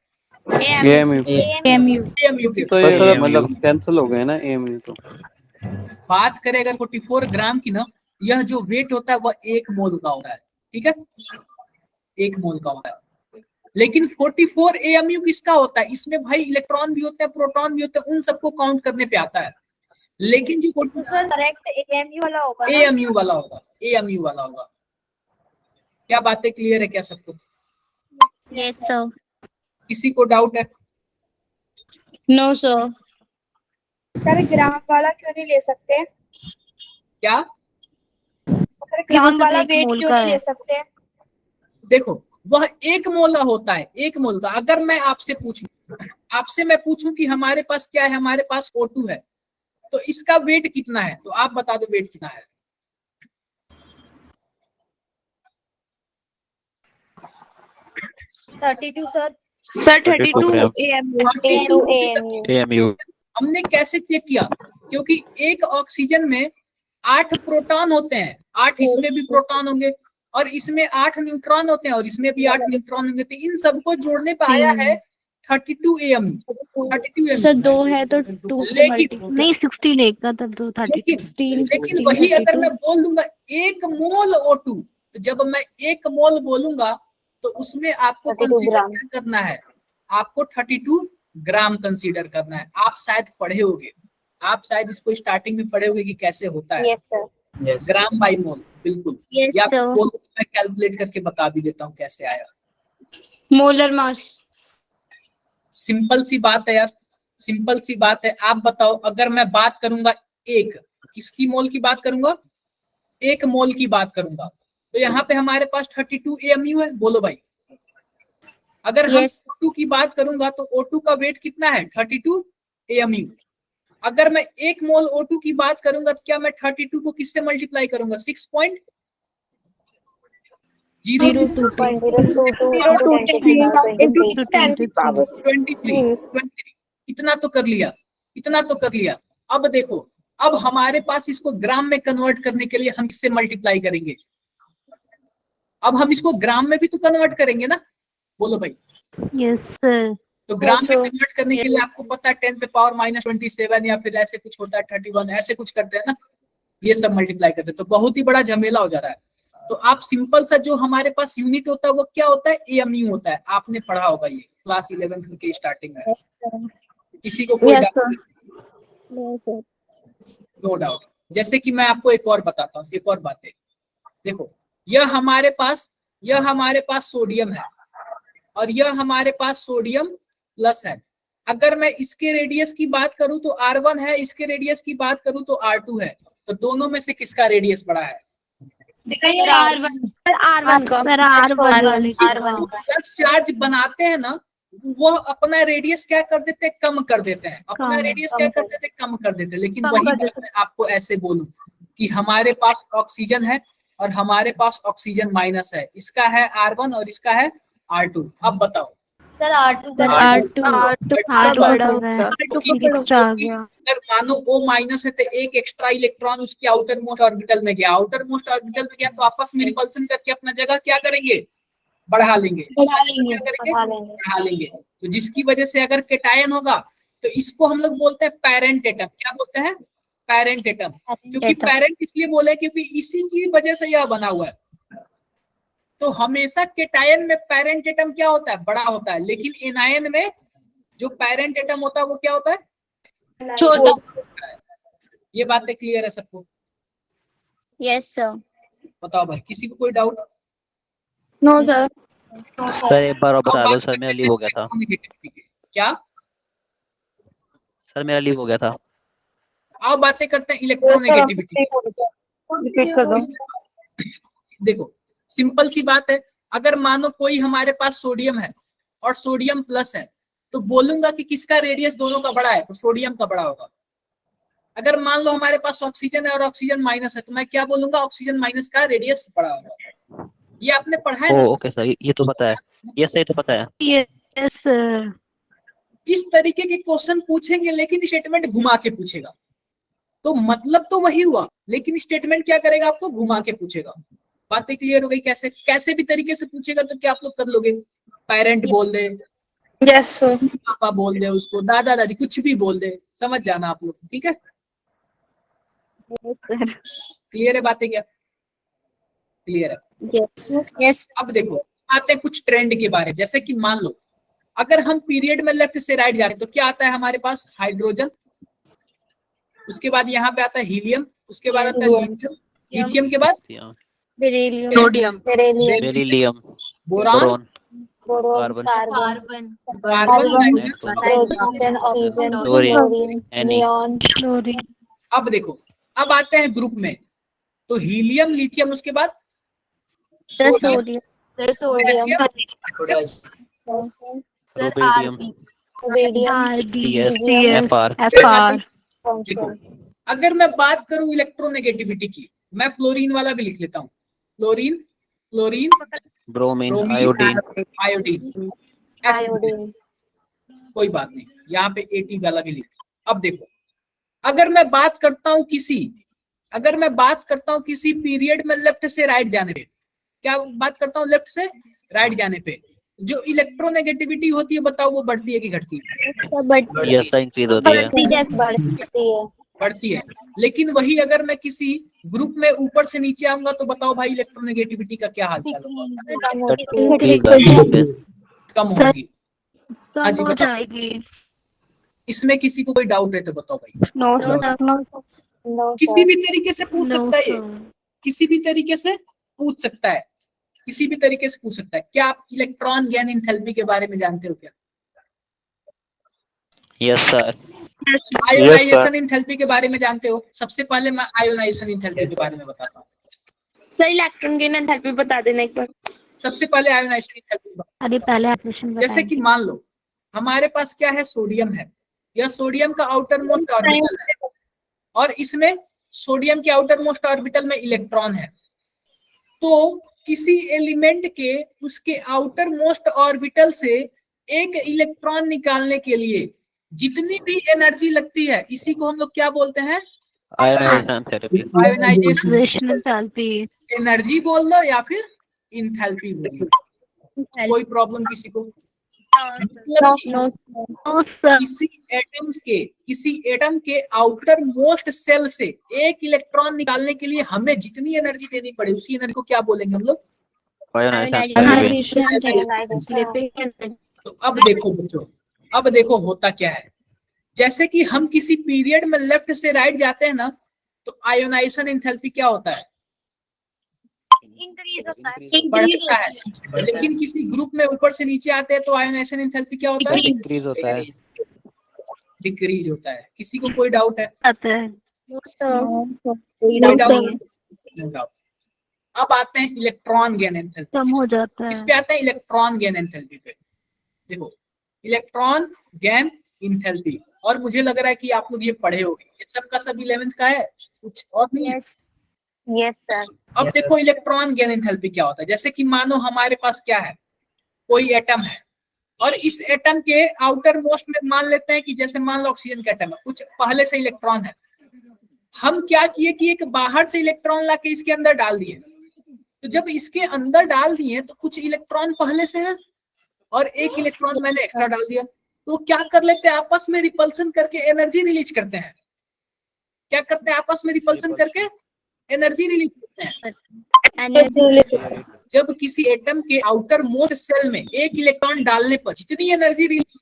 Speaker 2: एएमयू।
Speaker 5: एएमयू।
Speaker 1: एएमयू पे।
Speaker 2: तो ये सर
Speaker 6: AMU।
Speaker 2: मतलब कैंसिल हो गए ना एएमयू तो।
Speaker 1: बात करें अगर 44 ग्राम की ना, यह जो वेट होता है वह 1 मोल का होता है, ठीक है, 1 मोल का होता है। लेकिन 44 एएमयू किसका होता है, इसमें भाई इलेक्ट्रॉन भी होते हैं, प्रोटॉन भी होते हैं, उन सबको काउंट करने पे आता है। लेकिन जो
Speaker 3: तो सर करेक्ट एएमयू वाला होगा ना?
Speaker 1: एएमयू वाला होगा, एएमयू वाला होगा। क्या बातें क्लियर है क्या सबको?
Speaker 3: Yes sir.
Speaker 1: किसी को डाउट है?
Speaker 3: No sir.
Speaker 7: सर ग्राम वाला क्यों नहीं ले सकते?
Speaker 1: क्या?
Speaker 7: सर ग्राम वाला वेट क्यों नहीं ले सकते?
Speaker 1: देखो वह 1 मोल का होता है, 1 मोल का। अगर मैं आपसे पूछूं कि हमारे पास क्या है, हमारे पास O2 है, तो इसका वेट कितना है, तो आप बता दो वेट कितना है।
Speaker 3: सर।
Speaker 5: सर
Speaker 6: 32 ग्राम।
Speaker 5: एएमयू।
Speaker 6: AMU।
Speaker 1: हमने कैसे चेक किया, क्योंकि एक ऑक्सीजन में 8 प्रोटॉन होते हैं, 8 इसमें भी प्रोटॉन होंगे, और इसमें 8 न्यूट्रॉन होते हैं, और इसमें भी 8 न्यूट्रॉन होंगे, तो इन सबको जोड़ने पे आया है 32 एएमयू। 32 एएमयू
Speaker 5: सर 2 है तो 2 से
Speaker 1: लेकिन
Speaker 5: मल्टीप्लाई।
Speaker 3: नहीं 16 लेगा तब तो 30।
Speaker 1: 16 वही अगर मैं बोल दूंगा 1 मोल O2, तो जब मैं 1 मोल बोलूंगा तो उसमें आपको कंसीडर क्या करना है, आपको 32 ग्राम कंसीडर करना है। आप शायद पढ़े होगे, आप शायद इसको स्टार्टिंग में पढ़े होगे कि कैसे होता है।
Speaker 3: Yes sir.
Speaker 1: ग्राम बाई मोल, बिल्कुल।
Speaker 3: यस
Speaker 1: या
Speaker 3: सर।
Speaker 1: मैं कैलकुलेट करके बता भी देता हूँ कैसे आया।
Speaker 5: Molar mass.
Speaker 1: सिंपल सी बात है यार, सिंपल सी बात है। आप बताओ अगर मैं बात करूंगा किसकी मोल की बात करूंगा, 1 मोल की बात करूंगा, तो यहाँ पे हमारे पास 32 एएमयू है। बोलो भाई, अगर हम O2 की बात करूंगा तो O2 का वेट कितना है, 32 एएमयू। अगर मैं 1 मोल O2 की बात करूंगा तो क्या मैं 32 को किससे मल्टीप्लाई करूंगा, 6.023 इतना तो कर लिया, इतना तो कर लिया। अब देखो, अब हमारे पास इसको ग्राम में कन्वर्ट करने के लिए हम इससे मल्टीप्लाई करेंगे। अब हम इसको ग्राम में भी तो कन्वर्ट करेंगे ना, बोलो भाई।
Speaker 3: Yes sir.
Speaker 1: तो ग्राम में कन्वर्ट करने के लिए आपको पता है 10 पे पावर -27 या फिर ऐसे कुछ होता है 31, ऐसे कुछ करते हैं ना, ये सब मल्टीप्लाई करते हैं, तो बहुत ही बड़ा झमेला हो जा रहा है। तो आप सिंपल सा जो हमारे पास यूनिट होता है वो क्या होता है, एएमयू होता है। आपने पढ़ा होगा ये क्लास 11 के स्टार्टिंग में। किसी को कोई डाउट? No doubt. जैसे कि मैं आपको एक और बताता हूँ, एक और बात है। देखो यह हमारे पास सोडियम है और यह हमारे पास सोडियम प्लस है। अगर मैं इसके रेडियस की बात करूं तो R1 है, इसके रेडियस की बात करूं तो R2 है, तो दोनों में से किसका रेडियस बड़ा है?
Speaker 5: R1 का।
Speaker 3: सर R1
Speaker 1: प्लस चार्ज बनाते हैं ना, वह अपना रेडियस क्या कर देते हैं, कम कर देते हैं, अपना रेडियस क्या कर देते हैं, कम कर देते हैं। लेकिन वही बात मैं आपको ऐसे बोलूं कि हमारे पास ऑक्सीजन है और हमारे पास ऑक्सीजन माइनस है, इसका है R1 और इसका है R2। अब बताओ
Speaker 3: सर R2 एक्स्ट्रा आ गया।
Speaker 1: अगर मानो O माइनस है तो एक एक्स्ट्रा इलेक्ट्रॉन उसके आउटर मोस्ट ऑर्बिटल में गया, आउटर मोस्ट ऑर्बिटल में गया तो आपस में रिपल्सन करके अपना जगह क्या करेंगे, बढ़ा लेंगे,
Speaker 7: बढ़ा लेंगे,
Speaker 1: क्या करेंगे?
Speaker 7: बढ़ा लेंगे।
Speaker 1: बढ़ा लेंगे। तो जिसकी वजह से अगर केटायन होगा तो इसको हम लोग बोलते हैं पेरेंट एटम। क्या बोलते हैं? Parent atom. क्योंकि पेरेंट इसलिए बोले क्योंकि इसी की वजह से यह बना हुआ है। तो हमेशा केटायन में पेरेंट एटम क्या होता है? बड़ा होता है, लेकिन एनायन में जो पेरेंट एटम होता है वो क्या होता है?
Speaker 7: छोटा।
Speaker 1: ये बातें क्लियर है सबको?
Speaker 7: Yes sir.
Speaker 1: बताओ भाई, किसी को कोई डाउट?
Speaker 4: No sir.
Speaker 6: सर एक बार और बता दो सर, मेरा लीव हो गया था।
Speaker 1: क्या?
Speaker 6: सर मेरा लीव हो गया था।
Speaker 1: आओ बातें करते हैं इलेक्ट्रोनेगेटिविटी।
Speaker 4: रिपीट कर दो।
Speaker 1: देखो सिंपल सी बात है, अगर मानो कोई हमारे पास सोडियम है और सोडियम प्लस है तो बोलूंगा कि किसका रेडियस दोनों का बड़ा है? तो सोडियम का बड़ा होगा। अगर मान लो हमारे पास ऑक्सीजन है और ऑक्सीजन माइनस है तो मैं क्या बोलूंगा? ऑक्सीजन माइनस का रेडियस बड़ा होगा। ये आपने पढ़ा है ना?
Speaker 6: ओके सर, ये तो पता है। यस सर, ये तो पता है।
Speaker 3: Yes sir.
Speaker 1: इस तरीके के क्वेश्चन पूछेंगे लेकिन स्टेटमेंट घुमा के पूछेगा। तो मतलब तो वही हुआ, लेकिन स्टेटमेंट क्या करेगा? आपको घुमा के पूछेगा। बातें क्लियर हो गई? कैसे कैसे भी तरीके से पूछेगा तो क्या आप लोग कर लोगे? पेरेंट बोल दे,
Speaker 4: यस सर।
Speaker 1: पापा बोल दे, उसको दादा दादी कुछ भी बोल दे, समझ जाना आप लोग। ठीक है, क्लियर है बातें? क्या क्लियर है?
Speaker 7: यस।
Speaker 1: अब देखो आते हैं कुछ ट्रेंड के बारे में। जैसे कि मान लो अगर हम पीरियड में लेफ्ट से राइट जा रहे हैं तो क्या आता है हमारे पास? हाइड्रोजन, उसके बाद यहाँ पे आता है हीलियम, उसके बाद आता है लिथियम, लिथियम के बाद
Speaker 7: beryllium,
Speaker 3: sodium,
Speaker 6: beryllium,
Speaker 1: boron,
Speaker 7: boron,
Speaker 6: carbon,
Speaker 7: carbon,
Speaker 1: carbon,
Speaker 7: nitrogen, oxygen,
Speaker 6: chlorine,
Speaker 7: chlorine,
Speaker 6: Ni,
Speaker 7: neon.
Speaker 3: Chlorine,
Speaker 1: अब देखो अब आते हैं ग्रुप में, तो हीलियम, लिथियम, उसके बाद sodium,
Speaker 7: sodium,
Speaker 6: rubidium,
Speaker 7: rubidium,
Speaker 6: CS,
Speaker 7: टीजियम,
Speaker 6: FR,
Speaker 3: FR,
Speaker 1: देखो अगर मैं बात करूं इलेक्ट्रोनेगेटिविटी की, मैं फ्लोरीन वाला भी लिख लेता हूँ। Fluorine, chlorine,
Speaker 6: bromine,
Speaker 1: bromine,
Speaker 6: iodine,
Speaker 1: iodine,
Speaker 7: iodine.
Speaker 1: कोई बात नहीं, यहाँ पे एटी वाला भी लिख। अब देखो अगर मैं बात करता हूँ किसी पीरियड में लेफ्ट से राइट जाने पे, क्या बात करता हूँ? लेफ्ट से राइट जाने पे जो इलेक्ट्रोनेगेटिविटी होती है बताओ वो बढ़ती है कि घटती है?
Speaker 6: यस सर, इंक्रीज होती है।
Speaker 7: बढ़ती है।
Speaker 1: बढ़ती है। लेकिन वही अगर मैं किसी ग्रुप में ऊपर से नीचे आऊंगा तो बताओ भाई इलेक्ट्रोनेगेटिविटी का क्या हाल चाल होगा? कम होगी। हाँ जी
Speaker 3: कम हो
Speaker 1: बताओ,
Speaker 3: जाएगी।
Speaker 1: इसमें किसी को कोई डाउट है तो बताओ भाई।
Speaker 4: No
Speaker 7: no
Speaker 4: sir.
Speaker 7: Sir, no
Speaker 1: किसी
Speaker 7: सर।
Speaker 1: भी तरीके से पूछ सकता है ये, किसी भी तरीके से पूछ सकता है, किसी भी तरीके से पूछ सकता है। क्या आप इलेक्ट्रॉन गैन एंथैल्पी के बारे में जानते हो क्या?
Speaker 6: Yes sir.
Speaker 1: आयोनाइजेशन एंथैल्पी के बारे में जानते हो? सबसे पहले मैं आयोनाइजेशन एंथैल्पी के बारे में बताता हूँ।
Speaker 4: सर इलेक्ट्रॉन गेन एंथैल्पी बता देना एक बार।
Speaker 1: सबसे पहले आयोनाइजेशन एंथैल्पी,
Speaker 3: अरे पहले ऑपरेशन
Speaker 1: जैसे कि मान लो हमारे पास क्या है? सोडियम है। यह सोडियम का आउटर मोस्ट ऑर्बिटल है और इसमें सोडियम के आउटर मोस्ट ऑर्बिटल में इलेक्ट्रॉन है। तो किसी एलिमेंट के उसके आउटर मोस्ट ऑर्बिटल से एक इलेक्ट्रॉन निकालने के लिए जितनी भी एनर्जी लगती है इसी को हम लोग क्या बोलते हैं?
Speaker 6: Ionisation therapy.
Speaker 1: Ionisation
Speaker 3: enthalpy.
Speaker 1: Energy बोल दो या फिर इंथैल्पी बोल दो, कोई प्रॉब्लम किसी को? मतलब
Speaker 7: नो
Speaker 1: किसी एटम के आउटर मोस्ट सेल से एक इलेक्ट्रॉन निकालने के लिए हमें जितनी एनर्जी देनी पड़े उसी एनर्जी को क्या बोलेंगे हम लोग?
Speaker 6: Ionisation therapy.
Speaker 1: तो अब देखो बच्चों, अब देखो होता क्या है। जैसे कि हम किसी पीरियड में लेफ्ट से राइट जाते हैं ना तो आयोनाइजेशन एंथैल्पी क्या होता है?
Speaker 7: इंक्रीज होता है।
Speaker 1: बढ़ता है। लेकिन किसी ग्रुप में ऊपर से नीचे आते हैं तो आयोनाइजेशन एंथैल्पी क्या होता है?
Speaker 6: डिक्रीज होता है।
Speaker 1: डिक्रीज होता है। किसी को कोई डाउट है?
Speaker 3: आता है।
Speaker 1: कोई डाउट? No doubt. अब आते हैं इलेक्ट्रॉन गेन एंथैल्पी।
Speaker 3: कम हो जाता
Speaker 1: इस
Speaker 3: है।
Speaker 1: पे आते हैं इलेक्ट्रॉन गेन एंथैल्पी पे। देखो इलेक्ट्रॉन गेन एंथैल्पी, और मुझे लग रहा है कि आप लोग ये पढ़े होंगे, ये सब का सब 11th का है, कुछ और नहीं है।
Speaker 7: Yes sir.
Speaker 1: अब देखो इलेक्ट्रॉन गेन एंथैल्पी क्या होता है। जैसे कि मानो हमारे पास क्या है, कोई एटम है और इस एटम के आउटर मोस्ट में मान लेते हैं कि जैसे मान लो ऑक्सीजन का एटम है, कुछ पहले से इलेक्ट्रॉन है। हम क्या किए कि एक बाहर से इलेक्ट्रॉन लाके इसके अंदर डाल दिए। तो जब इसके अंदर डाल दिए तो कुछ इलेक्ट्रॉन पहले से है और एक इलेक्ट्रॉन मैंने एक्स्ट्रा डाल दिया, तो क्या कर लेते हैं आपस में रिपल्सन करके एनर्जी रिलीज करते हैं। क्या करते हैं आपस में रिपल्सन करके एनर्जी रिलीज करते हैं। जब किसी एटम के आउटर मोस्ट सेल में एक इलेक्ट्रॉन डालने पर जितनी एनर्जी रिलीज,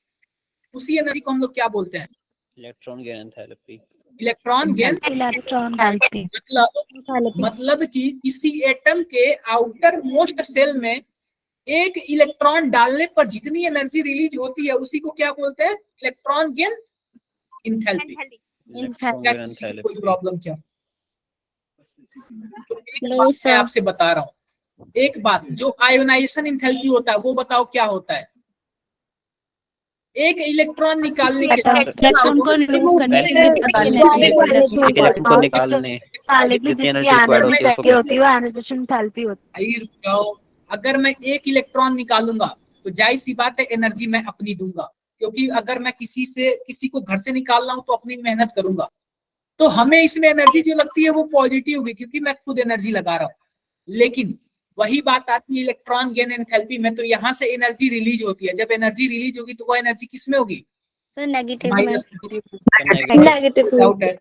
Speaker 1: उसी एनर्जी को हम लोग क्या बोलते हैं?
Speaker 6: Electron gain enthalpy.
Speaker 1: Electron gain
Speaker 3: energy.
Speaker 1: मतलब कि किसी एटम के आउटर मोस्ट सेल में एक इलेक्ट्रॉन डालने पर जितनी एनर्जी रिलीज होती है उसी को क्या बोलते हैं? Electron gain enthalpy. क्या किसी को कोई प्रॉब्लम क्या? तो एक बात मैं आपसे बता रहा हूँ, एक बात, जो आयोनाइजेशन एंथैल्पी होता है वो बताओ क्या होता है? एक इलेक्ट्रॉन निकालने के
Speaker 3: इलेक्ट्रॉन को रिमूव करने के लिए
Speaker 6: इलेक्ट्रॉन को निकालने जितनी एनर्जी रिक्वायर्ड होती है उसको
Speaker 3: होती है वो आयोनाइजेशन एंथैल्पी होती
Speaker 1: भाई रुक जाओ, अगर मैं एक इलेक्ट्रॉन निकालूंगा तो जाहिर सी बात है एनर्जी मैं अपनी दूंगा, क्योंकि अगर मैं किसी को घर से निकाल रहा हूं तो अपनी मेहनत करूंगा, तो हमें इसमें एनर्जी जो लगती है वो पॉजिटिव होगी क्योंकि मैं खुद एनर्जी लगा रहा हूँ। लेकिन वही बात आती है इलेक्ट्रॉन गेन एंथैल्पी में, तो यहाँ से एनर्जी रिलीज होती है। जब एनर्जी रिलीज होगी तो वो एनर्जी किस में होगी?
Speaker 7: सर नेगेटिव में।
Speaker 5: नेगेटिव।
Speaker 1: डाउट है?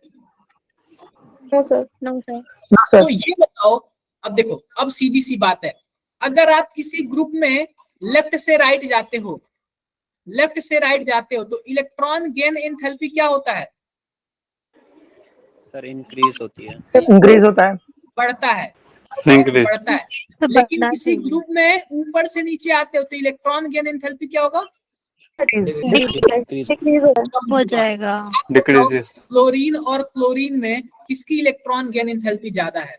Speaker 7: No sir.
Speaker 1: तो ये बताओ, अब देखो, अब सीधी सी बात है, अगर आप किसी ग्रुप में लेफ्ट से राइट जाते हो, तो इलेक्ट्रॉन गेन एंथैल्पी क्या होता है?
Speaker 6: सर इंक्रीज होती है।
Speaker 8: इंक्रीज होता है,
Speaker 1: बढ़ता है,
Speaker 2: Increase.
Speaker 1: बढ़ता है। लेकिन किसी ग्रुप में ऊपर से नीचे आते हो तो इलेक्ट्रॉन गेन एंथैल्पी क्या होगा?
Speaker 3: हो जाएगा।
Speaker 2: Decreases.
Speaker 1: क्लोरीन और क्लोरीन में किसकी इलेक्ट्रॉन गेन एंथैल्पी ज्यादा है?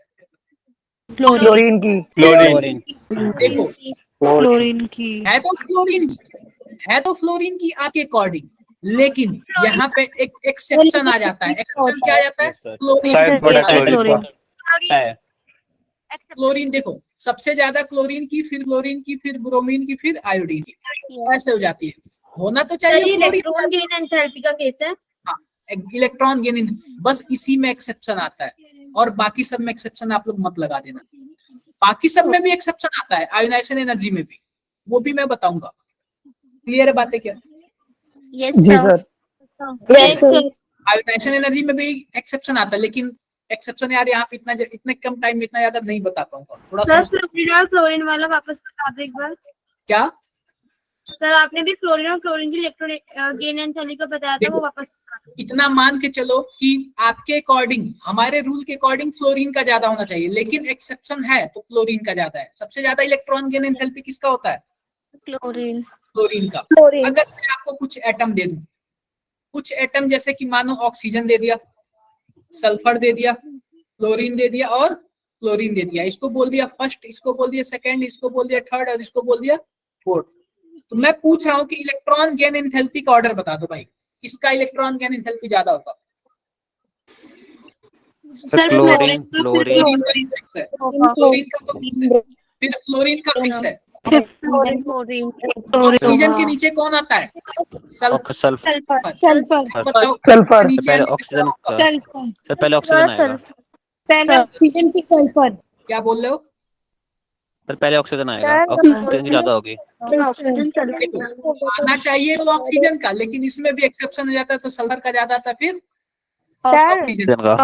Speaker 8: क्लोरीन की।
Speaker 6: क्लोरीन।
Speaker 1: देखो,
Speaker 3: क्लोरीन की
Speaker 1: है तो फ्लोरीन की आपके अकॉर्डिंग, लेकिन यहाँ पे एक एक्सेप्शन आ जाता है। एक्सेप्शन क्या आ जाता है?
Speaker 2: Size बड़ा क्लोरीन
Speaker 6: है।
Speaker 1: क्लोरीन देखो, सबसे ज्यादा क्लोरीन की, फिर क्लोरीन की, फिर ब्रोमीन की, फिर आयोडीन की, ऐसे हो जाती है। होना तो चाहिए
Speaker 7: इलेक्ट्रॉन गेन एंथैल्पी का केस है।
Speaker 1: इलेक्ट्रॉन गेन, बस इसी में एक्सेप्शन आता है और बाकी सब में एक्सेप्शन आप लोग मत लगा देना। बाकी सब में भी एक्सेप्शन आता है, आयोनाइजेशन एनर्जी में भी, वो भी मैं बताऊंगा। क्लियर है बातें क्या?
Speaker 7: यस
Speaker 8: जी सर।
Speaker 1: आयोनाइजेशन एनर्जी में भी एक्सेप्शन आता है, लेकिन एक्सेप्शन यार यहाँ पे इतने कम टाइम में इतना ज्यादा नहीं बता पाऊंगा, थोड़ा सा।
Speaker 7: फ्लोरीन और क्लोरीन वाला वापस बता दो एक बार।
Speaker 1: क्या
Speaker 7: सर आपने भी फ्लोरीन और क्लोरीन की इलेक्ट्रॉन गेन एंथैल्पी का बताया था, वो वापस बता दो।
Speaker 1: इतना मान के चलो कि आपके अकॉर्डिंग, हमारे रूल के अकॉर्डिंग फ्लोरीन का ज्यादा होना चाहिए, लेकिन एक्सेप्शन है तो क्लोरीन का ज्यादा है। सबसे ज्यादा इलेक्ट्रॉन गेन एंथैल्पी किसका होता है?
Speaker 7: क्लोरीन
Speaker 1: का। अगर मैं आपको कुछ एटम दे दूं, कुछ एटम जैसे कि मानो ऑक्सीजन दे दिया, सल्फर दे दिया, क्लोरीन दे दिया और क्लोरीन दे दिया, इसको बोल दिया फर्स्ट, इसको बोल दिया सेकंड, इसको बोल दिया थर्ड और इसको बोल दिया फोर्थ, तो मैं पूछ रहा हूँ कि इलेक्ट्रॉन गेन एंथैल्पी का ऑर्डर बता दो भाई, किसका इलेक्ट्रॉन गेन एंथैल्पी ज्यादा होगा?
Speaker 3: Sir
Speaker 6: chlorine.
Speaker 1: क्लोरीन का फिक्स है, क्लोरीन का तो फिक्स है, फिर फ्लोरीन का फिक्स है। ऑक्सीजन के नीचे कौन आता है?
Speaker 6: सल्फर।
Speaker 1: बताओ
Speaker 8: सल्फर।
Speaker 1: नीचे
Speaker 6: पहले
Speaker 1: आने पे
Speaker 6: ऑक्सीजन
Speaker 1: कौन आता है?
Speaker 6: सर पहले ऑक्सीजन आएगा।
Speaker 5: पहले ऑक्सीजन फिर सल्फर।
Speaker 1: क्या बोल रहे हो?
Speaker 6: सर पहले ऑक्सीजन आएगा, ऑक्सीजन की ज्यादा होगी।
Speaker 1: देखो, आना चाहिए तो ऑक्सीजन का, लेकिन इसमें भी एक्सेप्शन हो जाता है, तो सल्फर का ज्यादा आता है, फिर ऑक्सीजन का।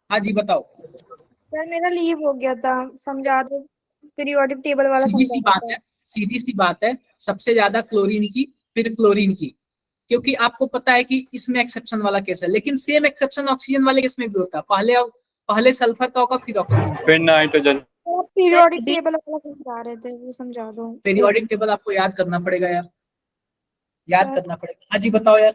Speaker 1: हाँ जी बताओ।
Speaker 7: सर मेरा लीव हो गया था, समझा दो पीरियोडिक टेबल वाला।
Speaker 1: सीधी सी बात है, सबसे ज्यादा क्लोरीन की, फिर क्लोरीन की, क्योंकि आपको पता है कि इसमें एक्सेप्शन वाला केस है, लेकिन सेम एक्सेप्शन ऑक्सीजन वाले केस में भी होता है। पहले सल्फर का होगा फिर ऑक्सीजन।
Speaker 2: फिर नाइट्रोजन।
Speaker 7: पीरियोडिक टेबल वाला समझा रहे थे, वो समझा दो।
Speaker 1: पीरियोडिक टेबल आपको याद करना पड़ेगा यार, याद करना पड़ेगा। हाँ जी बताओ यार।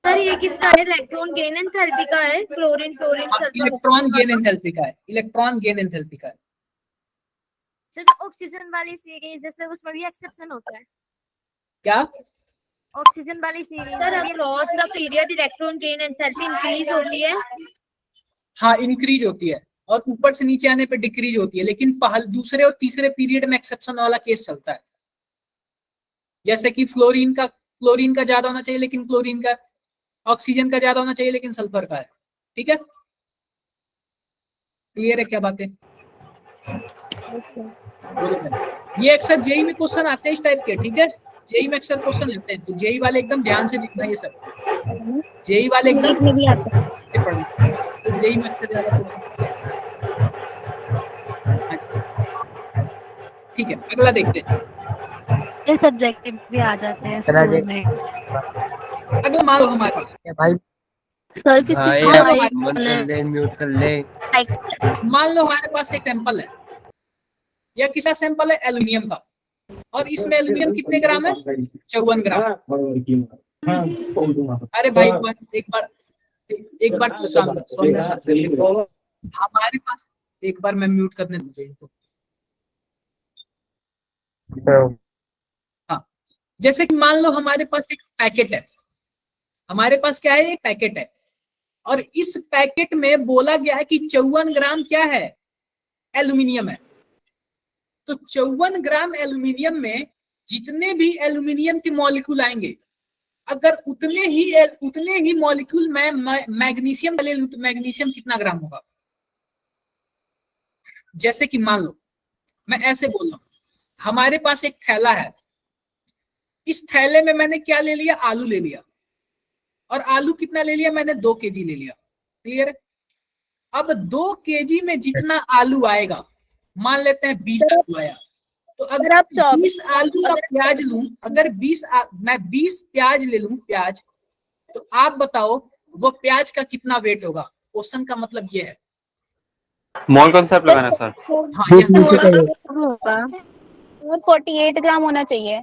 Speaker 7: सर ये किसका है? इलेक्ट्रॉन गेन एंथैल्पी का है। क्लोरीन
Speaker 1: इलेक्ट्रॉन गेन एंथैल्पी का है, इलेक्ट्रॉन गेन एंथैल्पी का है।
Speaker 9: सर जो ऑक्सीजन वाली सीरीज है सर, उसमें भी एक्सेप्शन होता है
Speaker 1: क्या?
Speaker 9: ऑक्सीजन वाली series
Speaker 7: sir across the period electron gain enthalpy increase होती है।
Speaker 1: हाँ इंक्रीज होती है, और ऊपर से नीचे आने पे डिक्रीज होती है, लेकिन दूसरे और तीसरे पीरियड में एक्सेप्शन वाला केस चलता है। जैसे कि फ्लोरीन का ज्यादा होना चाहिए, लेकिन क्लोरीन का, ऑक्सीजन का ज्यादा होना चाहिए, लेकिन सल्फर का है। ठीक है, क्लियर है क्या बातें? ये अक्सर जेई में क्वेश्चन आते हैं इस टाइप के, ठीक है, जेई में अक्सर क्वेश्चन आते हैं, तो जेई वाले एकदम ध्यान से लिखना ये सब, जेई वाले एकदम
Speaker 4: में भी आता है।
Speaker 1: से पढ़ना, तो जेई में अक्सर ज्यादा क्वेश्चन। ठीक है, अगला देखते हैं।
Speaker 3: ये सब्जेक्टिव भी आ जाते हैं स्कूल में।
Speaker 1: अगला मान लो हमारे पास,
Speaker 3: सर किसी
Speaker 8: म्यूट कर ले।
Speaker 1: मान लो हमारे पास एक सैंपल है, यह किसका सैंपल है, एल्यूमिनियम का, और इसमें एल्यूमिनियम कितने ग्राम है, 54 ग्राम। अरे भाई एक बार हमारे पास, एक बार मैं म्यूट करने दीजिए इनको। हाँ, जैसे कि मान लो हमारे पास एक पैकेट है, हमारे पास क्या है, एक पैकेट है, और इस पैकेट में बोला गया है कि 54 ग्राम क्या है, एल्यूमिनियम है। तो 54 ग्राम एल्यूमिनियम में जितने भी एल्यूमिनियम के मॉलिक्यूल आएंगे, अगर उतने ही मॉलिक्यूल में मैग्नीशियम ले लूं तो मैग्नीशियम कितना ग्राम होगा। जैसे कि मान लो मैं ऐसे बोल रहा हूं, हमारे पास एक थैला है, इस थैले में मैंने क्या ले लिया, आलू ले लिया, और आलू कितना ले लिया मैंने, 2 kg ले लिया। क्लियर है। अब 2 kg में जितना आलू आएगा, मान लेते हैं 20 आलू आया, तो अगर आप 20 आलू का प्याज लूं, अगर मैं 20 प्याज ले लूं, प्याज, तो आप बताओ वो प्याज का कितना वेट होगा। क्वेश्चन का मतलब ये है।
Speaker 2: मोल कॉन्सेप्ट लगाना सर।
Speaker 1: हाँ,
Speaker 3: होगा
Speaker 4: 48 ग्राम होना चाहिए।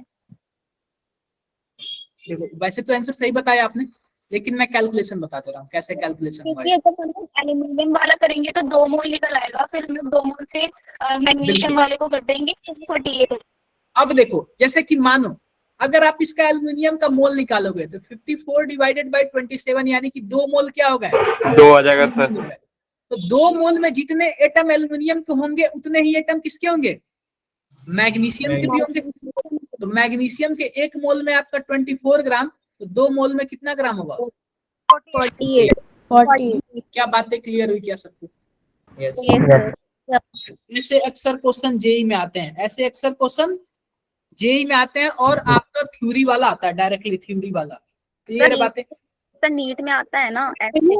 Speaker 1: देखो वैसे तो आंसर सही बताया आपने, लेकिन मैं कैलकुलेशन बता दे रहा हूँ कैसे कैलकुलेशन हुआ है।
Speaker 4: क्योंकि अगर हम एल्यूमिनियम वाला करेंगे तो 2 मोल निकल आएगा, फिर हम 2 मोल से मैग्नीशियम वाले को कर देंगे 48।
Speaker 1: अब देखो, जैसे कि मानो अगर आप इसका एल्यूमिनियम का मोल निकालोगे तो 54 डिवाइडेड बाय 27 यानी कि 2 मोल क्या हो गए,
Speaker 2: 2 आ जाएगा सर।
Speaker 1: तो 2 मोल में जितने एटम एल्यूमिनियम के होंगे उतने ही एटम किसके होंगे, मैग्नीशियम के भी होंगे। तो मैग्नीशियम के 1 मोल में आपका 24 ग्राम, तो 2 मोल में कितना ग्राम होगा,
Speaker 4: 48।
Speaker 1: क्या बातें क्लियर हुई क्या सबको?
Speaker 4: Yes,
Speaker 1: ऐसे अक्सर क्वेश्चन जेई में आते हैं, ऐसे अक्सर क्वेश्चन जेई में आते हैं, और आपका थ्योरी वाला आता है, डायरेक्टली थ्योरी वाला। क्लियर है बातें?
Speaker 4: तो नीट में आता है ना ऐसे।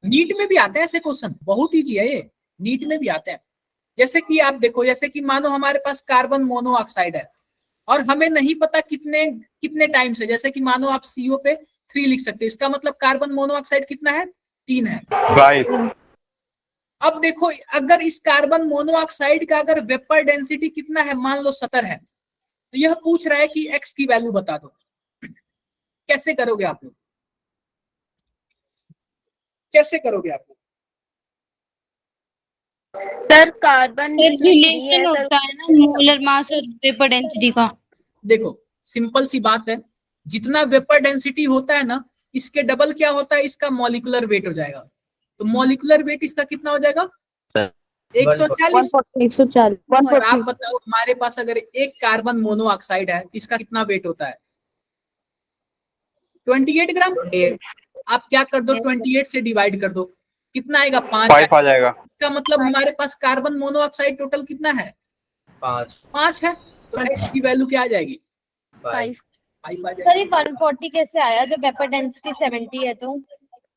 Speaker 1: नीट में भी आते हैं ऐसे क्वेश्चन, बहुत ईजी है ये, नीट में भी आते हैं। जैसे कि आप देखो, जैसे कि मानो हमारे पास कार्बन मोनोऑक्साइड है और हमें नहीं पता कितने टाइम से, जैसे कि मानो आप CO पे 3 लिख सकते हैं, इसका मतलब कार्बन मोनोऑक्साइड कितना है, 3 है।
Speaker 2: 22।
Speaker 1: अब देखो, अगर इस कार्बन मोनोऑक्साइड का अगर वेपर डेंसिटी कितना है, मान लो 70 है, तो यह पूछ रहा है कि x की वैल्यू बता दो। कैसे करोगे आप लोग, कैसे करोगे आप लोग?
Speaker 4: सर कार्बन
Speaker 3: रिलेशन होता है ना मोलर मास और वेपर डेंसिटी का।
Speaker 1: देखो सिंपल सी बात है, जितना वेपर डेंसिटी होता है ना, इसके डबल क्या होता है, इसका मॉलिक्यूलर वेट हो जाएगा। तो मॉलिक्यूलर वेट इसका कितना हो जाएगा, 140।
Speaker 5: 140।
Speaker 1: और आप बताओ हमारे पास अगर एक कार्बन मोनोऑक्साइड है, इसका कितना वेट होता है, 28 ग्राम। आप क्या कर दो, 28 से डिवाइड कर दो, कितना आएगा, 5
Speaker 2: आ जाएगा।
Speaker 1: इसका मतलब हमारे पास कार्बन मोनोऑक्साइड टोटल कितना है, 5 है। तो x की वैल्यू क्या आ जाएगी,
Speaker 4: 5।
Speaker 1: 5 आ
Speaker 9: सर
Speaker 1: जाएगी।
Speaker 9: ये 140 कैसे आया जब वेपर डेंसिटी 70 है तो?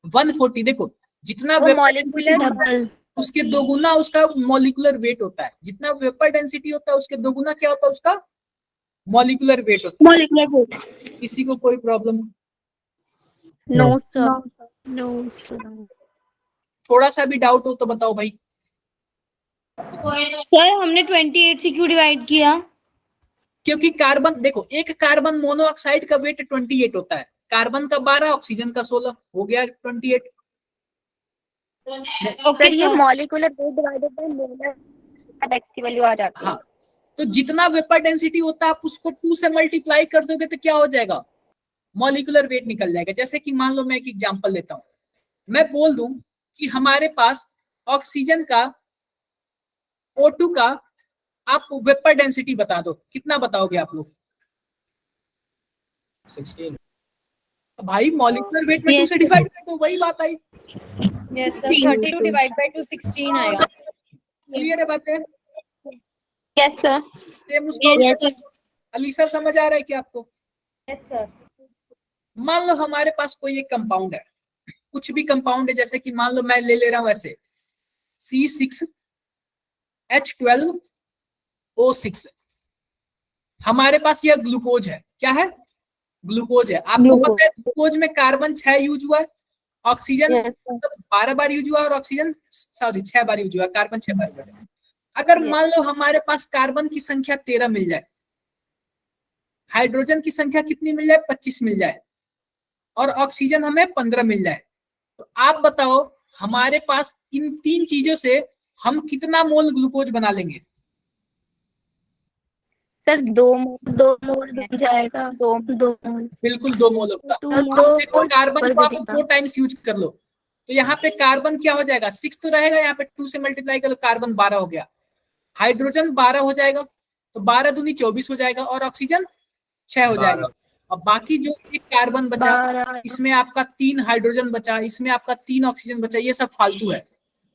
Speaker 1: 140 देखो, जितना
Speaker 4: वो
Speaker 1: वेपर
Speaker 4: मॉलिक्यूलर
Speaker 3: डबल
Speaker 1: उसके 2 गुना उसका मॉलिक्यूलर वेट होता है, जितना वेपर डेंसिटी होता है उसके 2 गुना क्या होता है, उसका मॉलिक्यूलर वेट होता है। किसी को कोई problem?
Speaker 4: No sir.
Speaker 3: No sir.
Speaker 1: थोड़ा सा भी डाउट हो तो बताओ भाई।
Speaker 3: सर हमने 28 से क्यों डिवाइड किया?
Speaker 1: क्योंकि कार्बन देखो, एक कार्बन मोनोऑक्साइड का वेट 28 होता है, कार्बन का 12, ऑक्सीजन का 16, हो गया 28।
Speaker 4: सर ये molecular weight divided by molar x की वैल्यू आ जाती है।
Speaker 1: हाँ, तो जितना वेपर डेंसिटी होता है आप उसको 2 से मल्टीप्लाई कर दोगे तो क्या हो जाएगा, मॉलिक्यूलर वेट निकल जाएगा। जैसे कि मान लो मैं एक एग्जांपल लेता हूं, मैं बोल दूं कि हमारे पास ऑक्सीजन का O2 का आप वेपर डेंसिटी बता दो, कितना बताओगे आप लोग? 16। भाई मॉलिक्यूलर वेट में 2 से डिवाइड कर दो, वही बात आई।
Speaker 9: यस सर, 32 डिवाइड बाय 2 16 आएगा।
Speaker 1: क्लियर है बात है?
Speaker 4: Yes sir.
Speaker 1: सेम उसका
Speaker 3: Yes, sir.
Speaker 1: अलीसा समझ आ रहा है क्या आपको?
Speaker 9: Yes, sir.
Speaker 1: मान लो हमारे पास कोई एक कंपाउंड है, कुछ भी कंपाउंड है, जैसे कि मान लो मैं ले रहा हूं ऐसे C6H12O6। हमारे पास यह ग्लूकोज है, क्या है? ग्लूकोज है। आपको पता है ग्लूकोज में कार्बन 6 यूज हुआ है, ऑक्सीजन 12 बार यूज हुआ और ऑक्सीजन 6 बार यूज हुआ, कार्बन 6 बार यूज हुआ। अगर मान लो हमारे पास कार्बन की संख्या 13 मिल जाए, हाइड्रोजन की संख्या कितनी मिल जाए? 25 मिल जाए, और ऑक्सीजन हमें 15 मिल जाए, तो आप बताओ हमारे पास इन 3 चीजों से हम कितना मोल ग्लूकोज बना लेंगे?
Speaker 4: सर 2 मोल बन जाएगा। 2 मोल।
Speaker 1: बिल्कुल 2 मोल होगा।
Speaker 4: दो
Speaker 1: देखो कार्बन को आप
Speaker 4: मोल
Speaker 1: 2 टाइम्स यूज कर लो, तो यहाँ पे कार्बन क्या हो जाएगा? 6 तो रहेगा, यहाँ पे 2 से मल्टीप्लाई कर लो, कार्बन 12 हो गया। हाइड्रोजन 12 हो जाएगा, तो 12 दूनी 24 हो जाएगा, और ऑक्सीजन 6 हो जाएगा। और बाकी जो एक कार्बन बचा, इसमें आपका 3 हाइड्रोजन बचा, इसमें आपका 3 ऑक्सीजन बचा, ये सब फालतू है।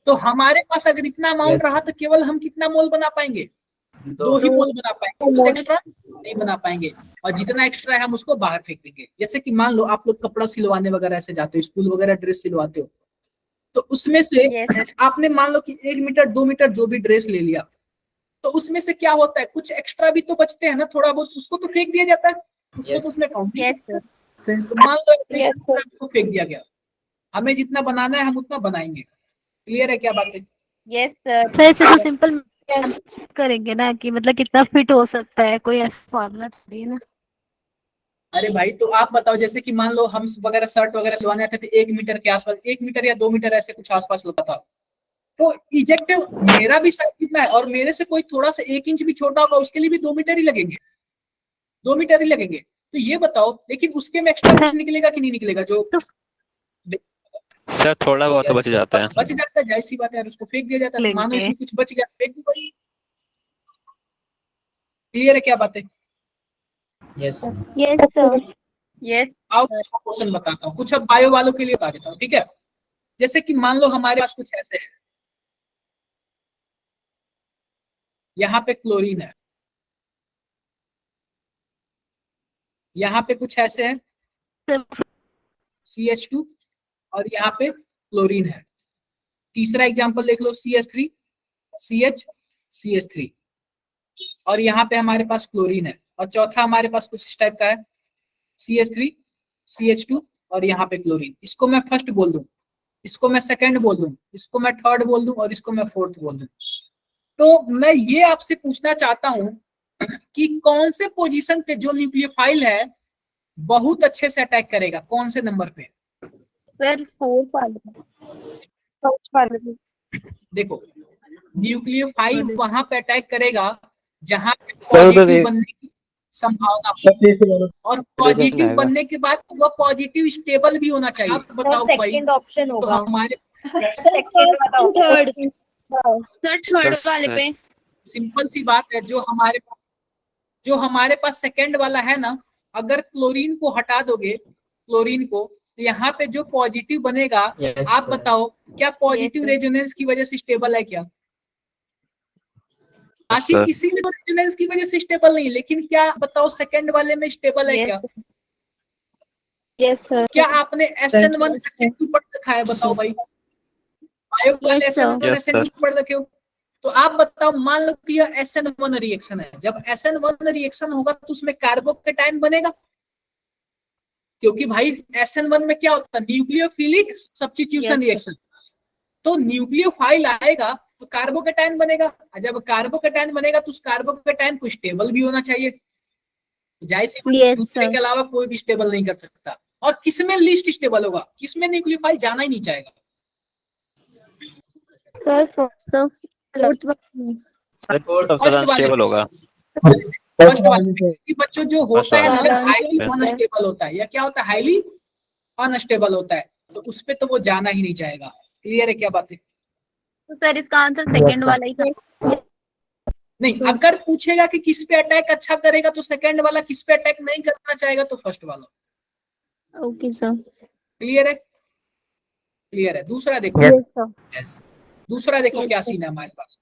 Speaker 1: तो हमारे पास अगर इतना अमाउंट रहा तो केवल हम कितना मोल बना पाएंगे? 2 ही मोल बना पाएंगे, उससे एक्स्ट्रा नहीं बना पाएंगे। और जितना एक्स्ट्रा है हम उसको बाहर फेंक देंगे। जैसे कि मान लो आप लोग कपड़ा सिलवाने वगैरह से जाते हो, स्कूल वगैरह ड्रेस सिलवाते हो, तो उसमें से आपने मान लो कि 1 मीटर 2 मीटर जो भी ड्रेस ले लिया, तो उसमें से क्या होता है? कुछ एक्स्ट्रा भी तो बचते हैं ना, थोड़ा बहुत, उसको तो फेंक दिया जाता है, उसको तो उसमें काउंट नहीं करते। तो मान लो उसको फेंक दिया गया, हमें जितना बनाना है हम उतना बनाएंगे। क्लियर है क्या बात है?
Speaker 4: Yes sir. ऐसे तो सिंपल करेंगे ना कि मतलब कितना फिट हो सकता है, कोई ऐसा फॉर्मूला थोड़ी है ना।
Speaker 1: अरे भाई तो आप बताओ, जैसे कि मान लो हम वगैरह शर्ट वगैरह सिलवाने आते थे, 1 मीटर के आसपास, 1 मीटर या 2 मीटर ऐसे कुछ आसपास लगता था, तो इजेक्टिव मेरा भी साइज कितना है, और मेरे से कोई थोड़ा सा 1 इंच भी छोटा होगा, उसके लिए भी 2 मीटर ही लगेंगे, 2 मीटर ही लगेंगे। तो ये बताओ, लेकिन उसके में एक्स्ट्रा कुछ निकलेगा कि नहीं निकलेगा? जो
Speaker 2: सर थोड़ा बहुत तो बच जाता है।
Speaker 1: बच जाता है, जाहिर सी बात है, उसको फेंक दिया जाता है। मानो इसमें कुछ बच गया, फेंक दो भाई। क्लियर है क्या बात है?
Speaker 6: Yes
Speaker 4: yes sir. यस।
Speaker 1: आओ क्वेश्चन बताता हूँ, कुछ अब बायो वालों के लिए बता देता हूँ, ठीक है? जैसे कि मान लो हमारे पास कुछ ऐसे है, यहाँ पे क्लोरीन है, यहाँ पे कुछ ऐसे है CH2, और यहाँ पे क्लोरीन है। तीसरा एग्जांपल देख लो, CH3 CH CH3, और यहाँ पे हमारे पास क्लोरीन है। और चौथा हमारे पास कुछ इस टाइप का है, CH3 CH2 और यहाँ पे क्लोरीन। इसको मैं फर्स्ट बोल दूं, इसको मैं सेकंड बोल दूं, इसको मैं थर्ड बोल दूं, और इसको मैं फोर्थ बोल दूं। तो मैं ये आपसे पूछना चाहता हूं कि कौन से पोजीशन पे जो न्यूक्लियोफाइल है बहुत अच्छे से अटैक करेगा, कौन से नंबर पे?
Speaker 4: सर 4 वाले।
Speaker 1: देखो न्यूक्लियोफाइल वहां पे अटैक करेगा जहां पॉजिटिव बनने की संभावना हो, और पॉजिटिव बनने के बाद वह पॉजिटिव स्टेबल भी होना चाहिए। आप बताओ भाई,
Speaker 9: सेकंड ऑप्शन
Speaker 1: तो
Speaker 9: होगा।
Speaker 1: हमारे
Speaker 3: थर्ड वाले पे
Speaker 1: सिंपल सी बात है, जो हमारे पास सेकंड वाला है ना, अगर क्लोरीन को हटा दोगे, क्लोरीन को, तो यहाँ पे जो पॉजिटिव बनेगा, आप बताओ क्या पॉजिटिव रेजोनेंस की वजह से स्टेबल है क्या? बाकी किसी भी रेजोनेंस की वजह से स्टेबल नहीं, लेकिन क्या बताओ सेकंड वाले में स्टेबल है क्या?
Speaker 4: Yes sir.
Speaker 1: क्या आपने SN1 SN2 पढ़ रखा है? बताओ भाई, बायो वाले SN1 SN2 पढ़ रखे हो? तो आप बताओ, मान लो कि यह SN1 रिएक्शन है, जब SN1 रिएक्शन होगा तो उसमें कार्बोकेटाइन बनेगा, क्योंकि भाई SN1 में क्या होता है? Nucleophilic substitution reaction. तो न्यूक्लियोफाइल आएगा तो कार्बोकेटाइन बनेगा, और जब कार्बोकेटाइन बनेगा तो उस कार्बोकेटाइन को स्टेबल भी होना चाहिए। जाहिर सी दूसरे के अलावा कोई भी स्टेबल नहीं कर सकता। और किसमें लीस्ट स्टेबल होगा? किसमें न्यूक्लियोफाइल जाना ही नहीं चाहेगा?
Speaker 2: अनस्टेबल होगा।
Speaker 1: फर्स्ट वाले कि बच्चों जो होता है ना, हाईली अनस्टेबल होता है, या क्या होता है? हाईली अनस्टेबल होता है, तो उस पे तो वो जाना ही नहीं चाहेगा। क्लियर है क्या बात है?
Speaker 4: तो सर इसका आंसर सेकंड वाला ही था।
Speaker 1: नहीं, अगर पूछेगा कि किस पे अटैक अच्छा करेगा तो सेकंड वाला, किस पे अटैक नहीं करना चाहेगा तो फर्स्ट वाला।
Speaker 4: Okay sir.
Speaker 1: क्लियर है? क्लियर है। दूसरा देखो, दूसरा देखो क्या सीन है हमारे पास।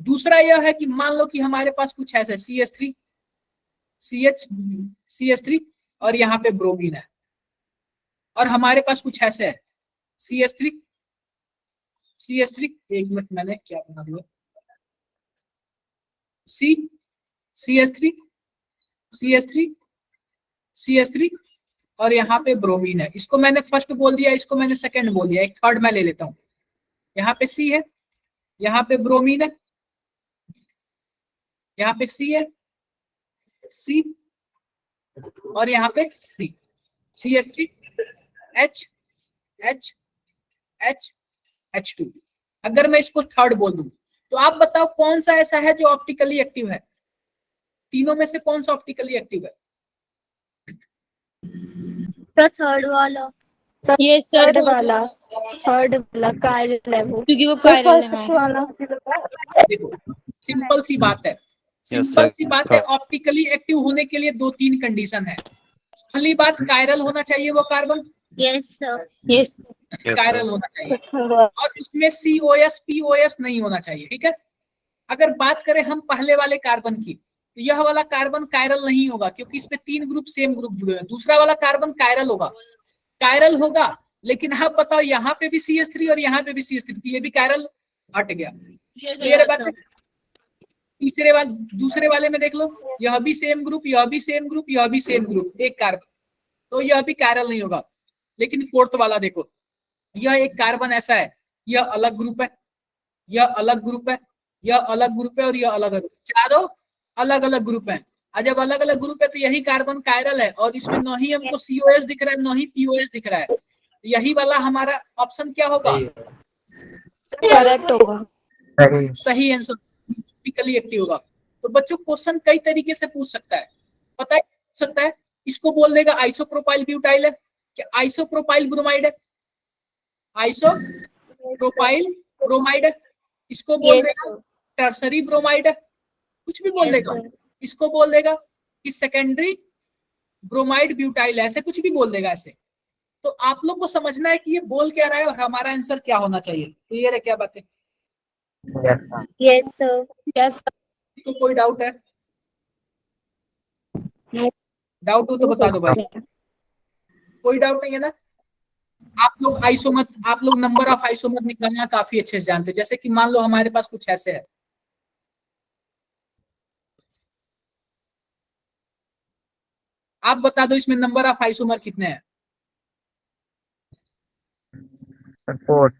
Speaker 1: दूसरा यह है कि मान लो कि हमारे पास कुछ ऐसा CH3 CH3 और यहाँ पे ब्रोमीन है, और हमारे पास कुछ ऐसे है CH3 एक मिनट, मैंने क्या बना दिया, CH3 और यहाँ पे ब्रोमीन है। इसको मैंने फर्स्ट बोल दिया, इसको मैंने सेकंड बोल दिया, एक थर्ड मैं ले लेता हूँ। यहाँ पे C है, यहाँ पे ब्रोमीन है, यहाँ पे C है, C और यहाँ पे C, CH3 H2। अगर मैं इसको थर्ड बोल दूं तो आप बताओ कौन सा ऐसा है जो ऑप्टिकली एक्टिव है? तीनों में से कौन सा ऑप्टिकली एक्टिव है?
Speaker 4: थर्ड वाला।
Speaker 3: ये
Speaker 5: थर्ड
Speaker 3: सर
Speaker 5: वाला कायरल है वो।
Speaker 3: क्योंकि वो कायरल है।
Speaker 5: फर्स्ट वाला
Speaker 1: देखो सिंपल सी बात है,
Speaker 2: Yes,
Speaker 1: सिंपल
Speaker 2: sir.
Speaker 1: सी बात है। ऑप्टिकली एक्टिव होने के लिए 2-3 कंडीशन है। पहली बात, कायरल होना चाहिए वो carbon,
Speaker 4: yes sir.
Speaker 2: Yes, sir.
Speaker 1: Chiral होना चाहिए, और उसमें COS POS नहीं होना चाहिए, ठीक है। अगर बात करें हम पहले वाले कार्बन की, तो यह वाला कार्बन कायरल नहीं होगा क्योंकि इसमें 3 ग्रुप सेम ग्रुप जुड़े हैं। दूसरा वाला कार्बन कायरल होगा, लेकिन आप बताओ यहाँ पे भी CH3 और यहाँ पे भी CH3, ये भी कायरल हट गया। क्लियर है बात? दूसरे वाले में देख लो, यह भी सेम ग्रुप, यह भी सेम ग्रुप, यह भी सेम ग्रुप, एक कार्बन, तो यह भी कायरल नहीं होगा। लेकिन फोर्थ वाला देखो, यह एक कार्बन ऐसा है, यह अलग ग्रुप है, यह अलग ग्रुप है, यह अलग ग्रुप है, और यह अलग ग्रुप, चारों अलग अलग ग्रुप है। और जब अलग अलग ग्रुप है तो यही कार्बन कायरल है, और इसमें न ही हमको COS दिख रहा है, न ही POS दिख रहा है। यही वाला हमारा ऑप्शन क्या होगा?
Speaker 5: करेक्ट होगा।
Speaker 1: सही आंसर, ऑप्टिकली एक्टिव होगा। तो बच्चों क्वेश्चन कई तरीके से पूछ सकता है, पता है सकता है। इसको बोल देगा आइसोप्रोपाइल ब्यूटाइल है, क्या आइसोप्रोपाइल ब्रोमाइड है, आइसोप्रोपाइल ब्रोमाइड है। इसको बोल देगा टर्सरी ब्रोमाइड है, कुछ भी बोल देगा। इसको बोल देगा कि सेकेंडरी ब्रोमाइड ब्यूटाइल है, ऐसे कुछ भी बोल देगा ऐसे। तो आप लोग को समझना है कि ये बोल क्या रहा है और हमारा आंसर क्या होना चाहिए। क्लियर है क्या बातें?
Speaker 4: Yes sir.
Speaker 1: तो कोई डाउट है? डाउट हो तो बता दो भाई। कोई डाउट नहीं है ना? आप लोग नंबर ऑफ आइसोमर निकालना काफी अच्छे से जानते हैं। जैसे कि मान लो हमारे पास कुछ ऐसे है, आप बता दो इसमें नंबर ऑफ आइसोमर कितने हैं?
Speaker 8: 4।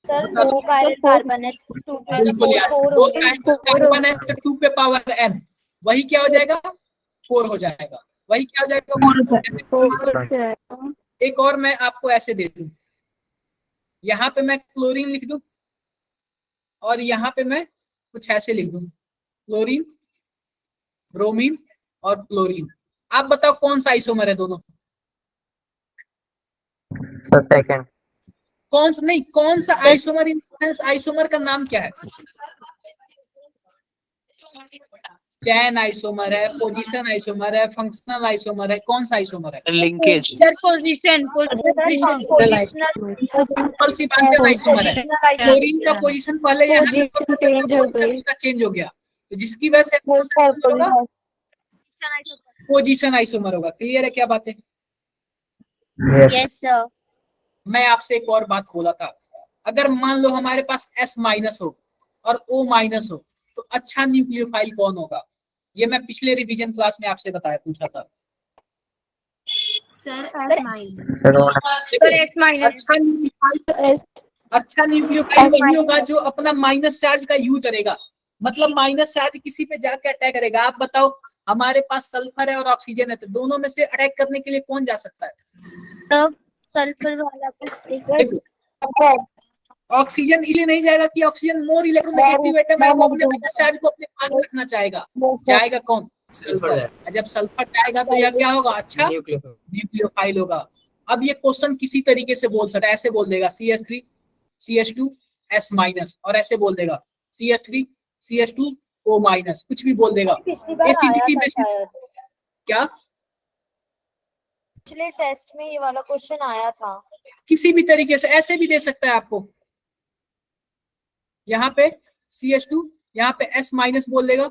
Speaker 4: सर 2 कार्बन है, 2 पे
Speaker 1: बिल्कुल यार,
Speaker 4: 4
Speaker 1: दो
Speaker 4: होंगे।
Speaker 1: कार्बन है तो 2 पे पावर n, वही क्या हो जाएगा? 4 हो जाएगा। वही क्या हो जाएगा? एक और मैं आपको ऐसे दे दूं, यहाँ पे मैं क्लोरीन लिख दूं और यहाँ पे मैं कुछ ऐसे लिख दूं, क्लोरीन, ब्रोमीन और क्लोरीन। आप बताओ कौन सा आइसोमर है दोनों?
Speaker 8: सेकंड।
Speaker 1: कौन सा आइसोमर? इन सेंस आइसोमर का नाम क्या है? चैन आइसोमर है, पोजीशन आइसोमर है, फंक्शनल आइसोमर है, कौन सा आइसोमर है?
Speaker 2: Linkage.
Speaker 3: सर पोजीशन
Speaker 1: सिंपल सी बात है, आइसोमर है। क्लोरीन का पोजीशन पहले यहाँ पे पोजीशन उसका चेंज हो गया, तो जिसकी वजह से पोजीशन आइसोमर होगा। क्लियर है क्या बातें?
Speaker 4: Yes sir.
Speaker 1: मैं आपसे एक और बात बोला था, अगर मान लो हमारे पास S- हो और O- हो तो अच्छा न्यूक्लियोफाइल कौन होगा? ये मैं पिछले रिवीजन क्लास में आपसे पूछा था।
Speaker 9: Sir S minus.
Speaker 1: अच्छा न्यूक्लियोफाइल वही होगा जो अपना माइनस चार्ज का यूज करेगा, मतलब माइनस चार्ज किसी पे जाके अटैक करेगा। आप बताओ हमारे पास सल्फर है और ऑक्सीजन है, तो दोनों में से अटैक करने के लिए कौन जा सकता है?
Speaker 4: तब सल्फर वाला
Speaker 1: देखो, ऑक्सीजन इसलिए नहीं जाएगा कि ऑक्सीजन मोर इलेक्ट्रोनेगेटिव एटम है, वो अपने माइनस चार्ज को अपने पास रखना चाहेगा। जाएगा कौन? सल्फर। जब सल्फर जाएगा तो यह क्या होगा? अच्छा न्यूक्लियोफाइल होगा। अब ये क्वेश्चन किसी तरीके से बोल सकता है, ऐसे बोल देगा CH3 CH2 S- और ऐसे बोल देगा CH3 CH2 O-, कुछ भी बोल देगा। एसिडिटी बेसिस क्या
Speaker 4: पिछले टेस्ट में ये वाला क्वेश्चन आया था।
Speaker 1: किसी भी तरीके से ऐसे भी दे सकता है आपको। यहाँ पे CH2, यहाँ पे S माइनस बोल देगा,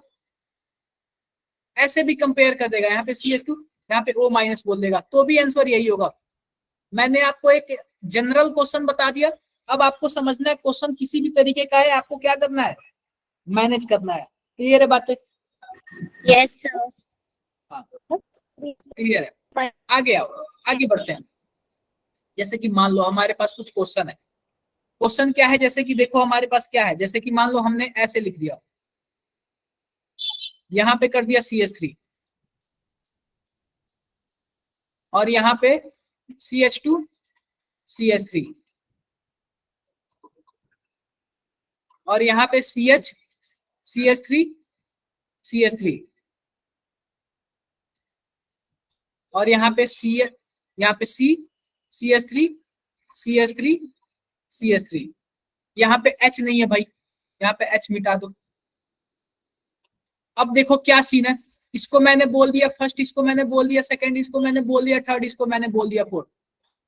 Speaker 1: ऐसे भी कंपेयर कर देगा, यहाँ पे CH2, यहाँ पे O माइनस बोल देगा, तो भी आंसर यही होगा। मैंने आपको एक जनरल क्वेश्चन बता दिया, अब आपको समझना है क्वेश्चन किसी भी तरीके का है, आपको क्या करना है, मैनेज करना है। क्लियर है बातें?
Speaker 9: Yes, sir.
Speaker 1: हाँ क्लियर है। आगे आओ, आगे बढ़ते हैं। जैसे कि मान लो हमारे पास कुछ क्वेश्चन है, क्वेश्चन क्या है, जैसे कि देखो हमारे पास क्या है, जैसे कि मान लो हमने ऐसे लिख दिया, यहाँ पे कर दिया CH3 और यहाँ पे CH2 CH3 और यहाँ पे CH CH3 CH3 और यहाँ पे C CH3 CH3 CH3, यहाँ पे H नहीं है भाई, यहाँ पे H मिटा दो। अब देखो क्या सीन है, इसको मैंने बोल दिया फर्स्ट, इसको मैंने बोल दिया सेकंड, इसको मैंने बोल दिया थर्ड, इसको मैंने बोल दिया फोर्थ।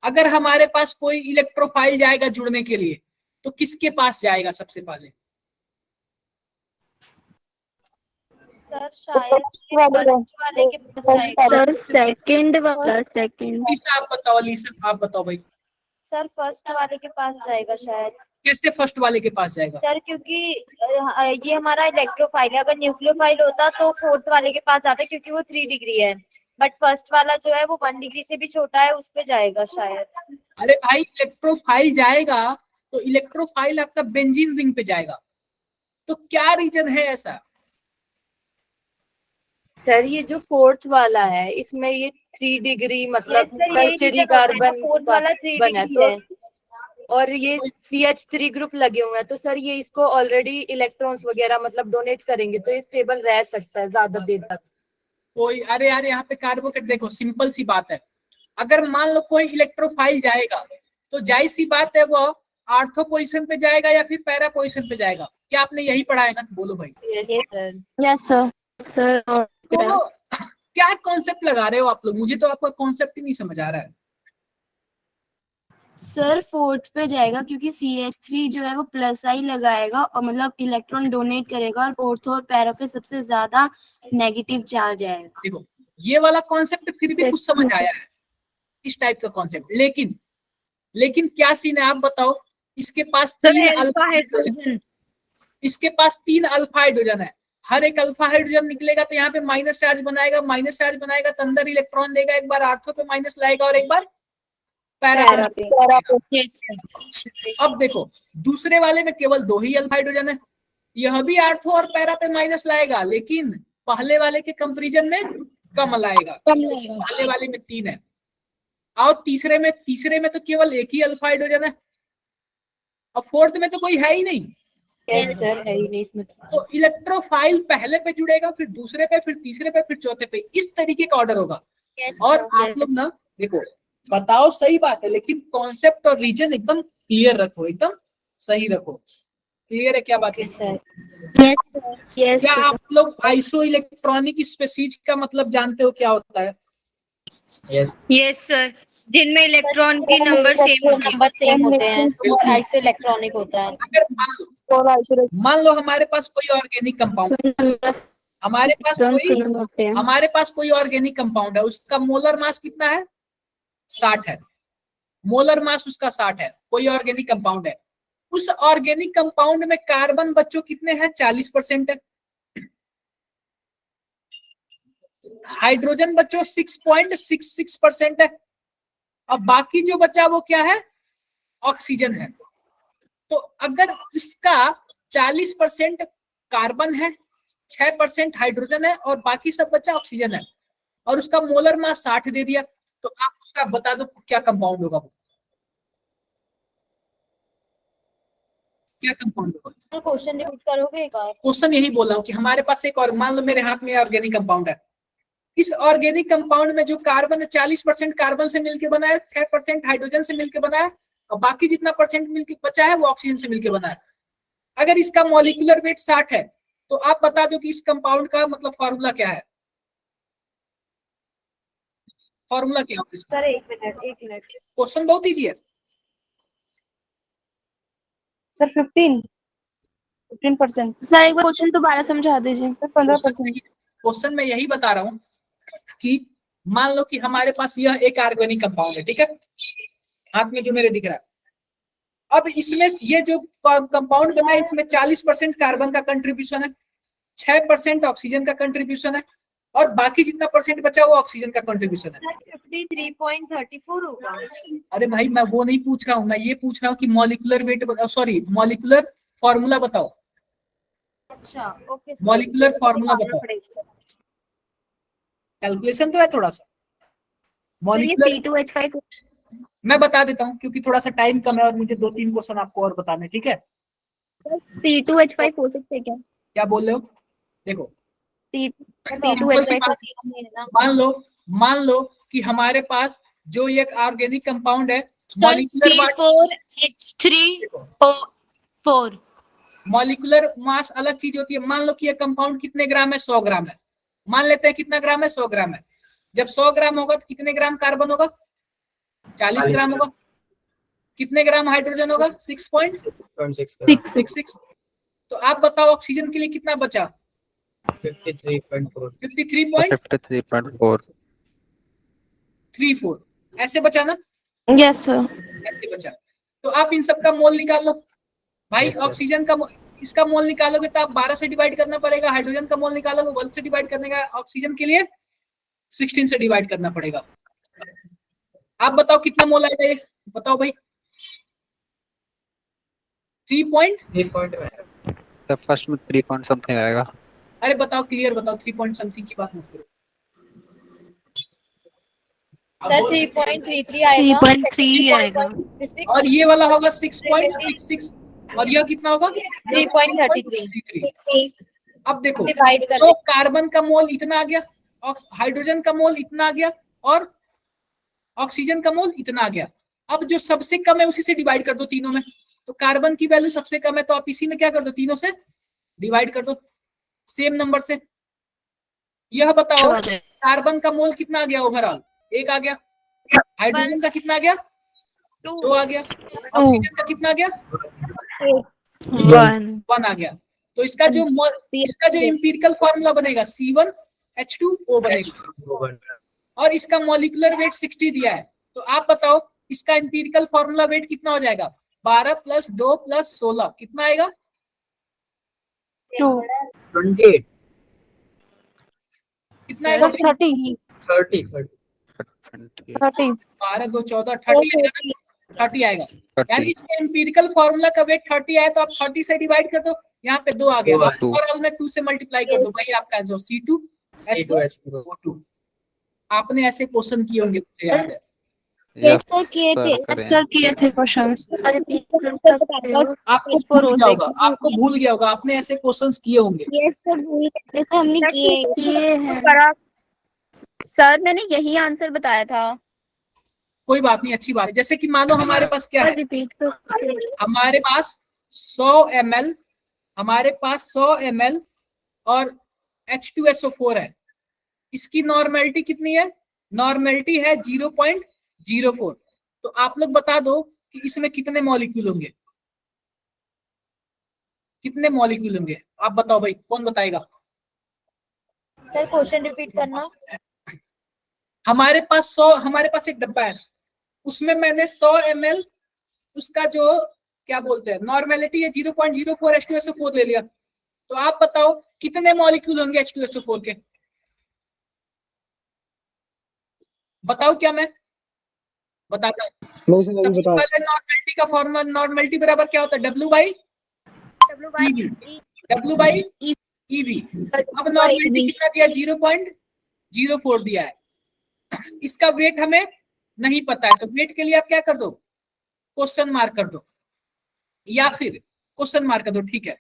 Speaker 1: अगर हमारे पास कोई इलेक्ट्रोफाइल जाएगा जुड़ने के लिए तो किसके पास जाएगा सबसे पहले?
Speaker 3: सर शायद फर्स्ट वाले के पास जाएगा।
Speaker 7: सेकंड वाला, सेकंड।
Speaker 1: अलीसा आप बताओ, अलीसा आप बताओ भाई,
Speaker 3: सर फर्स्ट वाले के पास जाएगा शायद।
Speaker 1: कैसे फर्स्ट वाले के पास जाएगा?
Speaker 3: सर क्योंकि ये हमारा इलेक्ट्रोफाइल है, अगर न्यूक्लियोफाइल होता तो फोर्थ वाले के पास जाता, क्योंकि वो 3 डिग्री है, बट फर्स्ट वाला जो है वो 1 डिग्री से भी छोटा है, उस पे जाएगा शायद।
Speaker 1: अरे भाई इलेक्ट्रोफाइल जाएगा तो इलेक्ट्रोफाइल आपका बेंजीन रिंग पे जाएगा, तो क्या रीजन है ऐसा?
Speaker 10: सर ये जो फोर्थ वाला है इसमें ये 3 डिग्री मतलब टर्शियरी कार्बन बना, तो और ये CH3 ग्रुप लगे हुए हैं, तो सर ये इसको ऑलरेडी इलेक्ट्रॉन्स वगैरह मतलब डोनेट करेंगे, तो ये स्टेबल रह सकता है ज्यादा देर तक।
Speaker 1: कोई अरे यार यहाँ पे कार्बोकेट देखो, सिंपल सी बात है, अगर मान लो कोई इलेक्ट्रोफाइल जाएगा तो जाहिर सी बात है वो आर्थो पोजीशन पे जाएगा या फिर पैरा पोजीशन पे जाएगा। क्या आपने यही पढ़ा है ना? बोलो भाई।
Speaker 5: Yes sir.
Speaker 1: तो क्या कॉन्सेप्ट लगा रहे हो आप लोग? मुझे तो आपका कॉन्सेप्ट ही नहीं समझ आ रहा है।
Speaker 11: सर फोर्थ पे जाएगा क्योंकि CH3 जो है वो प्लस आई लगाएगा और मतलब इलेक्ट्रॉन डोनेट करेगा, और फोर्थ और पैरा पे सबसे ज्यादा नेगेटिव चार्ज आएगा।
Speaker 1: देखो ये वाला कॉन्सेप्ट फिर भी कुछ समझ आया है, इस टाइप का कॉन्सेप्ट, लेकिन क्या सीन है आप बताओ? इसके पास 3 अल्फा हाइड्रोजन, इसके पास 3 अल्फा हाइड्रोजन है, हर एक अल्फा हाइड्रोजन निकलेगा तो यहाँ पे माइनस चार्ज बनाएगा, तो अंदर इलेक्ट्रॉन देगा, एक बार आर्थो पे माइनस लाएगा और एक बार पैरा पे। अब देखो दूसरे वाले में केवल 2 ही अल्फा हाइड्रोजन है, यह भी आर्थो और पैरा पे माइनस लाएगा, लेकिन पहले वाले के कंपैरिजन में कम लाएगा, पहले वाले में 3 है, और तीसरे में तो केवल 1 ही अल्फा हाइड्रोजन है, और फोर्थ में तो कोई है ही नहीं।
Speaker 10: यस सर, है ही नहीं इसमें।
Speaker 1: तो इलेक्ट्रोफाइल पहले पे जुड़ेगा, फिर दूसरे पे, फिर तीसरे पे, फिर चौथे पे, इस तरीके का ऑर्डर होगा। और आप लोग ना देखो, बताओ सही बात है, लेकिन कॉन्सेप्ट और रीजन एकदम क्लियर रखो, एकदम सही रखो। क्लियर है क्या बात है? क्या आप लोग आइसो इलेक्ट्रॉनिक स्पेसीज का मतलब जानते हो क्या होता है?
Speaker 10: यस सर, जिनमें इलेक्ट्रॉन के नंबर सेम होते हैं तो आइसो इलेक्ट्रॉनिक होता है।
Speaker 1: अगर मान लो हमारे पास कोई ऑर्गेनिक कंपाउंड, हमारे पास कोई ऑर्गेनिक कंपाउंड है, उसका मोलर मास कितना है? 60 है, मोलर मास उसका 60 है, कोई ऑर्गेनिक कंपाउंड है। उस ऑर्गेनिक कंपाउंड में कार्बन बच्चों कितने हैं? 40% है, हाइड्रोजन बच्चों 6.66% है, और बाकी जो बचा वो क्या है? ऑक्सीजन है। तो अगर इसका 40% कार्बन है, 6% हाइड्रोजन है और बाकी सब बचा ऑक्सीजन है, और उसका मोलर मास 60 दे दिया, तो आप उसका बता दो क्या कंपाउंड होगा वो? क्या कंपाउंड होगा?
Speaker 3: क्वेश्चन रिपीट करोगे एक बार?
Speaker 1: क्वेश्चन यही बोल रहा हूँ कि हमारे पास एक और, मान लो मेरे हाथ में ऑर्गेनिक कंपाउंड है, इस ऑर्गेनिक कंपाउंड में जो कार्बन है 40% कार्बन से मिलकर बना है, 6% हाइड्रोजन से मिलकर बना है, और बाकी जितना परसेंट मिलकर बचा है वो ऑक्सीजन से मिलकर बना है। अगर इसका मॉलिक्यूलर वेट 60 है तो आप बता दो कि इस कंपाउंड का मतलब फॉर्मूला क्या है? फॉर्मूला क्या होगा इसका?
Speaker 3: सर एक मिनट
Speaker 1: क्वेश्चन बहुत इजी है
Speaker 5: सर 15। 15%।
Speaker 11: सर एक बार क्वेश्चन दोबारा समझा दीजिए।
Speaker 5: 15%।
Speaker 1: क्वेश्चन में यही बता रहा हूँ कि मान लो कि हमारे पास यह एक ऑर्गेनिक कंपाउंड है, ठीक है, हाथ में जो मेरे दिख रहा है। अब इसमें ये जो कंपाउंड बना है इसमें 40% कार्बन का कंट्रीब्यूशन है, 6% ऑक्सीजन का कंट्रीब्यूशन है और बाकी जितना परसेंट बचा वो ऑक्सीजन का कंट्रीब्यूशन है।
Speaker 3: 53.34 होगा।
Speaker 1: अरे भाई मैं वो नहीं पूछ रहा हूँ, मैं ये पूछ रहा हूँ कि मॉलिक्यूलर वेट बताओ, सॉरी मॉलिक्यूलर फॉर्मूला बताओ।
Speaker 3: अच्छा ओके।
Speaker 1: मॉलिक्यूलर फॉर्मूला बताओ। कैलकुलेशन तो है थोड़ा सा। मॉलिक्यूलर
Speaker 4: C2H5
Speaker 1: मैं बता देता हूँ क्योंकि थोड़ा सा टाइम कम है और मुझे 2-3 क्वेश्चन आपको और बताने, ठीक है।
Speaker 4: C2H5 हो सकते हैं क्या?
Speaker 1: क्या बोल रहे हो? देखो
Speaker 4: C2H5
Speaker 1: मान लो कि हमारे पास जो एक ऑर्गेनिक कंपाउंड है
Speaker 9: C4H3O4।
Speaker 1: मॉलिक्यूलर मास अलग चीज होती है। मान लो कि ये कंपाउंड कितने ग्राम है, 100 ग्राम है। मान लेते हैं कितना ग्राम है, 100 ग्राम है। जब 100 ग्राम होगा तो कितने ग्राम कार्बन होगा, 40 ग्राम होगा। कितने ग्राम हाइड्रोजन होगा, 6.66। तो आप बताओ ऑक्सीजन के लिए कितना बचा, 53.34 ऐसे बचा ना।
Speaker 11: Yes sir.
Speaker 1: ऐसे बचा। तो आप इन सब का मोल निकाल लो भाई। ऑक्सीजन का इसका मोल निकालोगे तो आप 12 से डिवाइड करना पड़ेगा। हाइड्रोजन का मोल निकालोगे 12 से डिवाइड करने का, ऑक्सीजन के लिए 16 से डिवाइड करना पड़ेगा। आप बताओ कितना मोल आएगा ये, बताओ भाई। 3.8
Speaker 2: सर फर्स्ट में 3 पॉइंट समथिंग आएगा।
Speaker 1: अरे बताओ क्लियर बताओ, 3 पॉइंट समथिंग की बात मत करो
Speaker 3: सर 3.33 आएगा।
Speaker 4: 3.3 आएगा।
Speaker 1: और ये वाला होगा 6.66 और यह कितना होगा
Speaker 3: 3.33।
Speaker 1: अब देखो
Speaker 3: डिवाइड कर
Speaker 1: तो कार्बन का मोल इतना आ गया और हाइड्रोजन का मोल इतना आ गया और ऑक्सीजन का मोल इतना आ गया। अब जो सबसे कम है उसी से डिवाइड कर दो तीनों में। तो कार्बन की वैल्यू सबसे कम है तो आप इसी में क्या कर दो, तीनों से डिवाइड कर दो सेम नंबर से। यह बताओ कार्बन का मोल कितना आ गया ओवरऑल, 1 आ गया। हाइड्रोजन का कितना आ गया, 2 आ गया। ऑक्सीजन का कितना आ गया, 1 आ गया। तो इसका जो एम्पिरिकल फॉर्मूला बनेगा C1H2O बनेगा और इसका मॉलिक्यूलर वेट 60 दिया है। तो आप बताओ इसका एम्पिरिकल फॉर्मूला वेट कितना हो जाएगा, 12 + 2 + 16 कितना आएगा, 28। कितना आएगा,
Speaker 5: 30।
Speaker 1: 12 2 14 30 आएगा। यानी इसका एम्पिरिकल फॉर्मूला का वेट 30 आया तो आप 30 से डिवाइड कर दो, यहाँ पे 2 आ गया और में 2 से मल्टीप्लाई कर दो भाई, आपका आंसर C2H2O2। आपने ऐसे क्वेश्चन किए होंगे मुझे याद है।
Speaker 9: सर किए थे
Speaker 11: क्वेश्चंस।
Speaker 1: आपको भूल गया होगा, आपने ऐसे क्वेश्चंस किए होंगे।
Speaker 9: यस सर भूल गए, हमने किए हैं।
Speaker 4: सर मैंने यही आंसर बताया था।
Speaker 1: कोई बात नहीं, अच्छी बात है। जैसे कि मानो हमारे पास क्या है, हमारे पास 100 ml और H2SO4 है। इसकी नॉर्मेलिटी कितनी है, नॉर्मेलिटी है 0.04। तो आप लोग बता दो कि इसमें कितने मॉलिक्यूल होंगे, कितने मॉलिक्यूल होंगे आप बताओ भाई, कौन बताएगा।
Speaker 3: सर क्वेश्चन रिपीट करना।
Speaker 1: हमारे पास एक डब्बा है, उसमें मैंने 100 ml उसका जो क्या बोलते हैं नॉर्मेलिटी है 0.04 H2SO4 ले लिया। तो आप बताओ कितने मॉलिक्यूल होंगे H2SO4 के, बताओ। क्या मैं बताता हूँ, सबसे पहले नॉर्मेलिटी का फॉर्मूला, नॉर्मेलिटी बराबर क्या होता है, W/EV। अब नॉर्मेलिटी कितना दिया, 0.04 दिया है। इसका वेट हमें नहीं पता है तो वेट के लिए आप क्या कर दो, क्वेश्चन मार्क कर दो या फिर क्वेश्चन मार्क कर दो, ठीक है।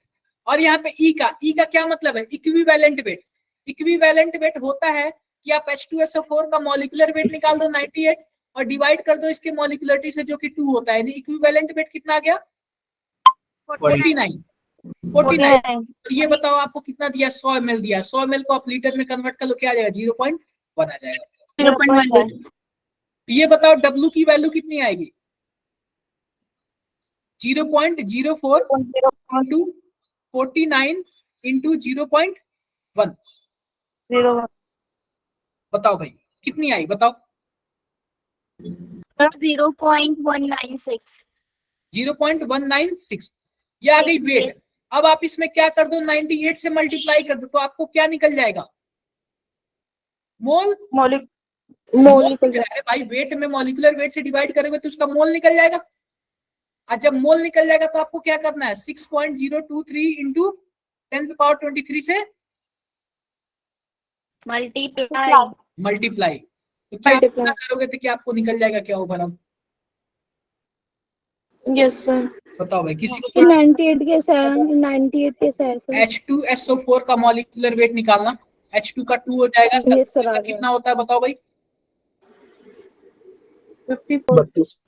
Speaker 1: और यहाँ पे ई का क्या मतलब है, इक्विवेलेंट वेट। इक्विवेलेंट वेट होता है कि आप H2SO4 का मॉलिक्यूलर वेट निकाल दो 98 और डिवाइड कर दो इसके मॉलिक्यूलरिटी से जो कि 2 होता है, यानी इक्विवेलेंट वेट कितना आ गया, 49। तो ये बताओ आपको कितना दिया, 100 ml दिया। 100 ml को आप लीटर में कन्वर्ट कर लो, क्या आ जाएगा, 0.1 आ जाएगा।
Speaker 11: 0.1।
Speaker 1: ये बताओ W की वैल्यू कितनी आएगी, 0.04 × 49 इंटू 0.1 बताओ भाई कितनी आई बताओ।
Speaker 4: 0.196
Speaker 1: 0.196 ये आ गई वेट। अब आप इसमें क्या कर दो 98 से मल्टीप्लाई कर दो तो आपको क्या निकल जाएगा मोल
Speaker 5: मोल
Speaker 1: निकल जाएगा। भाई वेट में मॉलिक्यूलर वेट से डिवाइड करोगे तो उसका मोल निकल जाएगा। और जब मोल निकल जाएगा तो आपको क्या करना है 6.023 इंटू 10⁻23 से मल्टीप्लाई तो क्या आप पता करोगे तो क्या आपको निकल जाएगा क्या ओवर ऑल।
Speaker 5: Yes sir.
Speaker 1: बताओ भाई किसी को
Speaker 5: 98 के साथ 98 के साथ सर।
Speaker 1: H2SO4 का मॉलिक्यूलर वेट निकालना। H2 का 2 हो जाएगा सर।
Speaker 5: यस सर, आ गया।
Speaker 1: कितना होता है बताओ भाई
Speaker 5: 54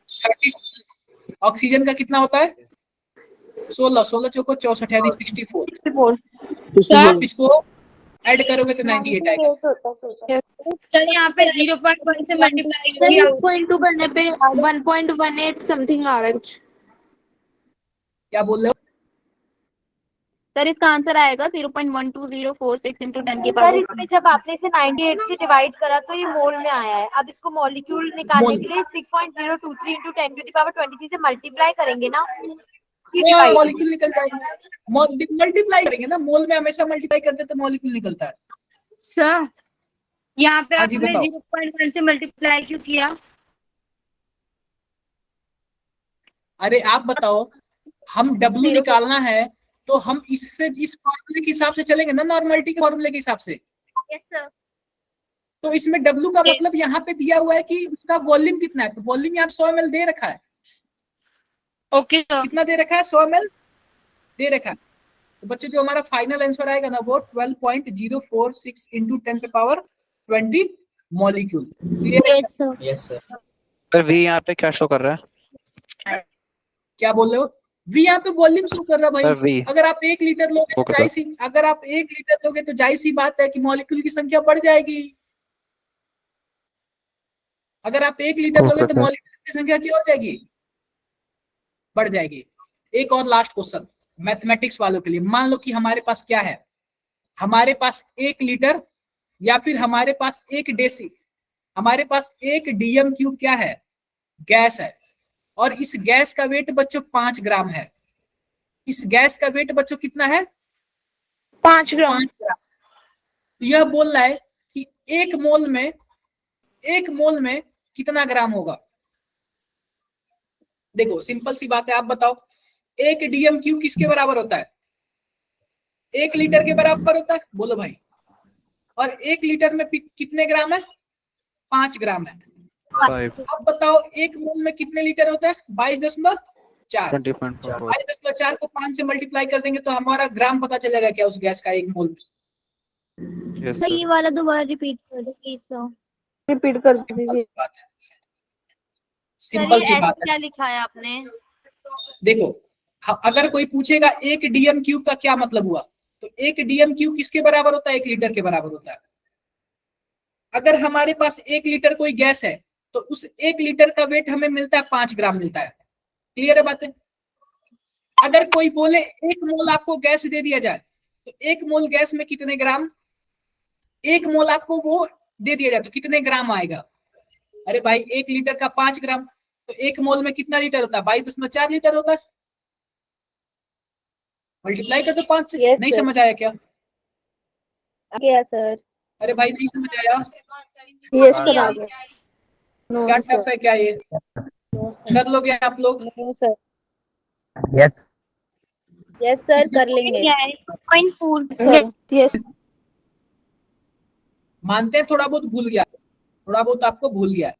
Speaker 1: ऑक्सीजन का कितना होता है 16 चौको 64 यानी 64।
Speaker 5: 64
Speaker 1: आप इसको ऐड करोगे तो 98 आएगा।
Speaker 7: सर यहाँ पे 0.1 से मल्टीप्लाई
Speaker 5: सर इसको इनटू करने पे 1.18 समथिंग आ रहा है।
Speaker 1: क्या बोल रहे हो
Speaker 4: सर इसका आंसर आएगा 0.12046 इंटू 10 की
Speaker 3: सर
Speaker 4: पावर।
Speaker 3: इसमें जब आपने इसे 98 से डिवाइड करा तो ये मोल में आया है। अब इसको मॉलिक्यूल निकालने
Speaker 1: मोल।
Speaker 3: के लिए 6.023 इंटू 10⁻23 से मल्टीप्लाई करेंगे ना फिर divide।
Speaker 1: मॉलिक्यूल निकल जाएगा। मल्टीप्लाई करेंगे ना मोल में हमेशा मल्टीप्लाई करते तो मॉलिक्यूल निकलता है।
Speaker 7: सर यहाँ पे
Speaker 1: हाँ जी,
Speaker 7: आपने
Speaker 1: बताओ।
Speaker 7: 0.1 से मल्टीप्लाई क्यों किया।
Speaker 1: अरे आप बताओ हम W निकालना है तो हम इससे इस फॉर्मूले के हिसाब से चलेंगे ना नॉर्मलिटी के फॉर्मूले के हिसाब से।
Speaker 9: Yes sir.
Speaker 1: तो इसमें W का मतलब यहाँ पे दिया हुआ है कि उसका वॉल्यूम कितना है तो वॉल्यूम यहाँ 100 ml दे रखा है।
Speaker 7: Okay sir.
Speaker 1: कितना दे रखा है 100 ml दे रखा है। तो बच्चों जो हमारा फाइनल आंसर आएगा ना वो 12.046 into 10⁻20 molecule.
Speaker 5: Yes sir.
Speaker 6: Yes sir.
Speaker 2: Sir V यहाँ पे क्या शो कर रहा है
Speaker 1: क्या बोल रहे हो V यहाँ पे वॉल्यूम शो कर रहा है
Speaker 2: सर
Speaker 1: भाई।
Speaker 2: V
Speaker 1: अगर आप 1 लीटर लोगे तो
Speaker 2: ओके,
Speaker 1: जाहिर सी अगर आप 1 लीटर लोगे तो जाहिर सी बात है कि मॉलिक्यूल की संख्या बढ़ जाएगी। अगर आप 1 लीटर
Speaker 2: ओके,
Speaker 1: लोगे तो
Speaker 2: सर।
Speaker 1: मॉलिक्यूल की संख्या क्या हो जाएगी बढ़ जाएगी। एक और लास्ट क्वेश्चन मैथमेटिक्स वालों के लिए। मान लो कि हमारे पास क्या है हमारे पास 1 लीटर या फिर हमारे पास 1 डेसी हमारे पास 1 DM क्यूब क्या है गैस है और इस गैस का वेट बच्चों 5 ग्राम है। इस गैस का वेट बच्चों कितना है
Speaker 5: 5 ग्राम।
Speaker 1: तो यह बोल रहा है कि एक मोल में कितना ग्राम होगा। देखो सिंपल सी बात है आप बताओ 1 DM क्यूब किसके बराबर होता है 1 लीटर के बराबर होता है बोलो भाई। और 1 लीटर में कितने ग्राम है 5 ग्राम है।
Speaker 2: 5
Speaker 1: अब बताओ 1 मोल में कितने लीटर होता है 22.4
Speaker 2: 20.4
Speaker 1: 22.4 को 5 से मल्टीप्लाई कर देंगे तो हमारा ग्राम पता चलेगा क्या उस गैस का 1 मोल में।
Speaker 2: यस
Speaker 9: सर ये
Speaker 2: सर
Speaker 9: वाला दोबारा रिपीट कर दो प्लीज सर।
Speaker 5: रिपीट कर
Speaker 1: सिंपल
Speaker 5: दीजिए।
Speaker 1: सी बात है
Speaker 3: सर
Speaker 1: सिंपल
Speaker 3: ये
Speaker 1: सी बात
Speaker 3: ऐसे
Speaker 1: है।
Speaker 3: क्या लिखा है आपने।
Speaker 1: देखो अगर कोई पूछेगा 1 DM क्यूब का क्या मतलब हुआ तो 1 DM क्यूब किसके बराबर होता है 1 लीटर के बराबर होता है। अगर हमारे पास 1 लीटर कोई गैस है तो उस 1 लीटर का वेट हमें मिलता है 5 ग्राम मिलता है। क्लियर है बातें। अगर कोई बोले 1 मोल आपको गैस दे दिया जाए तो 1 मोल गैस में कितने ग्राम 1 मोल आपको वो दे दिया जाए तो कितने ग्राम आएगा। अरे भाई 1 लीटर का 5 ग्राम तो 1 मोल में कितना लीटर होता है 22.4 लीटर होता है। मल्टीप्लाई कर दो 5 से।
Speaker 5: Yes,
Speaker 1: नहीं
Speaker 5: sir.
Speaker 1: समझ आया क्या
Speaker 5: सर।
Speaker 1: अरे भाई नहीं समझ आया
Speaker 5: यस सर आ गया। नो
Speaker 1: क्या
Speaker 5: सर।
Speaker 1: टफ है क्या ये कर लोगे आप लोग।
Speaker 5: No sir.
Speaker 8: Yes
Speaker 5: yes sir कर लेंगे
Speaker 9: 2.4
Speaker 5: सर। यस
Speaker 1: मानते हैं थोड़ा बहुत भूल गया थोड़ा बहुत आपको भूल गया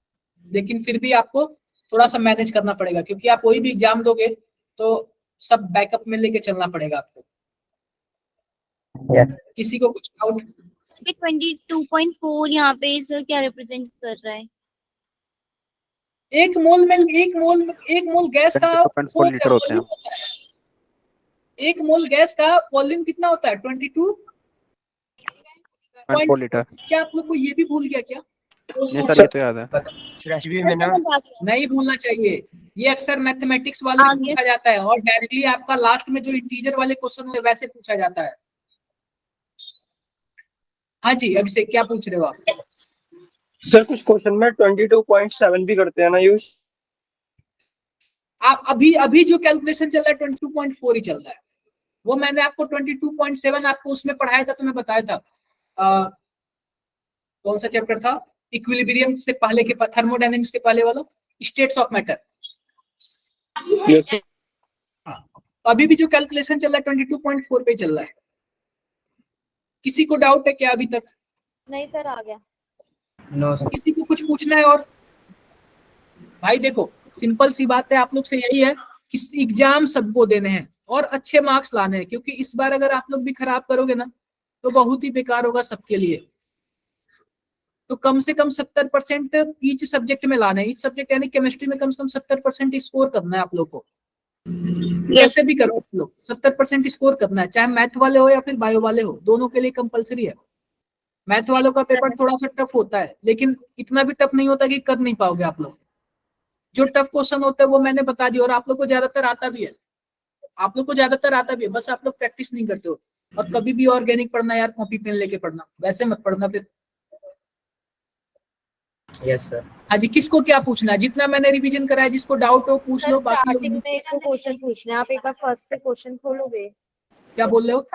Speaker 1: लेकिन फिर भी आपको थोड़ा सा मैनेज करना पड़ेगा क्योंकि आप कोई भी एग्जाम दोगे तो सब बैकअप में लेके चलना पड़ेगा आपको।
Speaker 8: यस
Speaker 1: किसी को कुछ डाउट
Speaker 9: 22.4 यहाँ पे सर क्या रिप्रेजेंट कर रहा है।
Speaker 1: 1 मोल गैस का
Speaker 2: 22.4 लीटर होते हैं।
Speaker 1: 1 मोल गैस का वॉल्यूम कितना होता है 22.4
Speaker 2: लीटर।
Speaker 1: क्या आप लोग को ये भी भूल गया क्या
Speaker 6: नहीं सर ये तो याद है।
Speaker 1: नहीं भूलना चाहिए, ये अक्सर मैथमेटिक्स वाले से
Speaker 3: आगे।
Speaker 1: पूछा जाता है और डायरेक्टली आपका लास्ट में जो इंटीजर वाले क्वेश्चन होते हैं वैसे पूछा जाता है। हाँ जी अभिषेक क्या पूछ रहे हो आप?
Speaker 12: सर कुछ क्वेश्चन में 22.7 भी करते हैं ना यूज?
Speaker 1: आप अभी जो कैलकुलेशन चल रहा है 22.4 ही चल रहा है। वो मैंने आपको 22.7 आपको उसमें पढ़ाया था, तो मैं बताया था कौन सा चैप्टर था, इक्विलिब्रियम से पहले के, थर्मोडायनेमिक्स के पहले वाला, states of matter.
Speaker 12: Yes sir.
Speaker 1: अभी भी जो कैलकुलेशन चल रहा है 22.4 पे चल रहा है। किसी को डाउट है क्या अभी तक?
Speaker 3: नहीं सर आ गया।
Speaker 6: नो
Speaker 1: किसी को कुछ पूछना है? और भाई देखो सिंपल सी बात है, आप लोग से यही है कि एग्जाम सबको देने हैं और अच्छे मार्क्स लाने हैं, क्योंकि इस बार अगर आप लोग भी खराब करोगे ना तो बहुत ही बेकार होगा सबके लिए। तो कम से कम 70% ईच सब्जेक्ट में लाना है। ईच सब्जेक्ट यानी केमिस्ट्री में कम से कम 70% स्कोर करना है आप लोग को। कैसे भी करो आप लोग 70% स्कोर करना है, चाहे मैथ वाले हो या फिर बायो वाले हो, दोनों के लिए कंपलसरी है। मैथ वालों का पेपर थोड़ा सा टफ होता है, लेकिन इतना भी टफ नहीं होता कि कर नहीं पाओगे आप लोग। जो टफ क्वेश्चन होते हैं वो मैंने बता दिया, और आप लोग को ज्यादातर आता भी है, आप लोग को ज्यादातर आता भी है, बस आप लोग प्रैक्टिस नहीं करते हो। और कभी भी ऑर्गेनिक पढ़ना यार, कॉपी पेन लेके पढ़ना, वैसे मत पढ़ना फिर।
Speaker 6: Yes sir.
Speaker 1: हाँ जी, किसको क्या पूछना है? जितना मैंने रिवीजन कराया, जिसको डाउट हो पूछ लो। बाकी
Speaker 3: स्टार्टिंग में इसको क्वेश्चन पूछना है, आप एक बार फर्स्ट से क्वेश्चन खोलोगे?
Speaker 1: क्या बोल रहे हो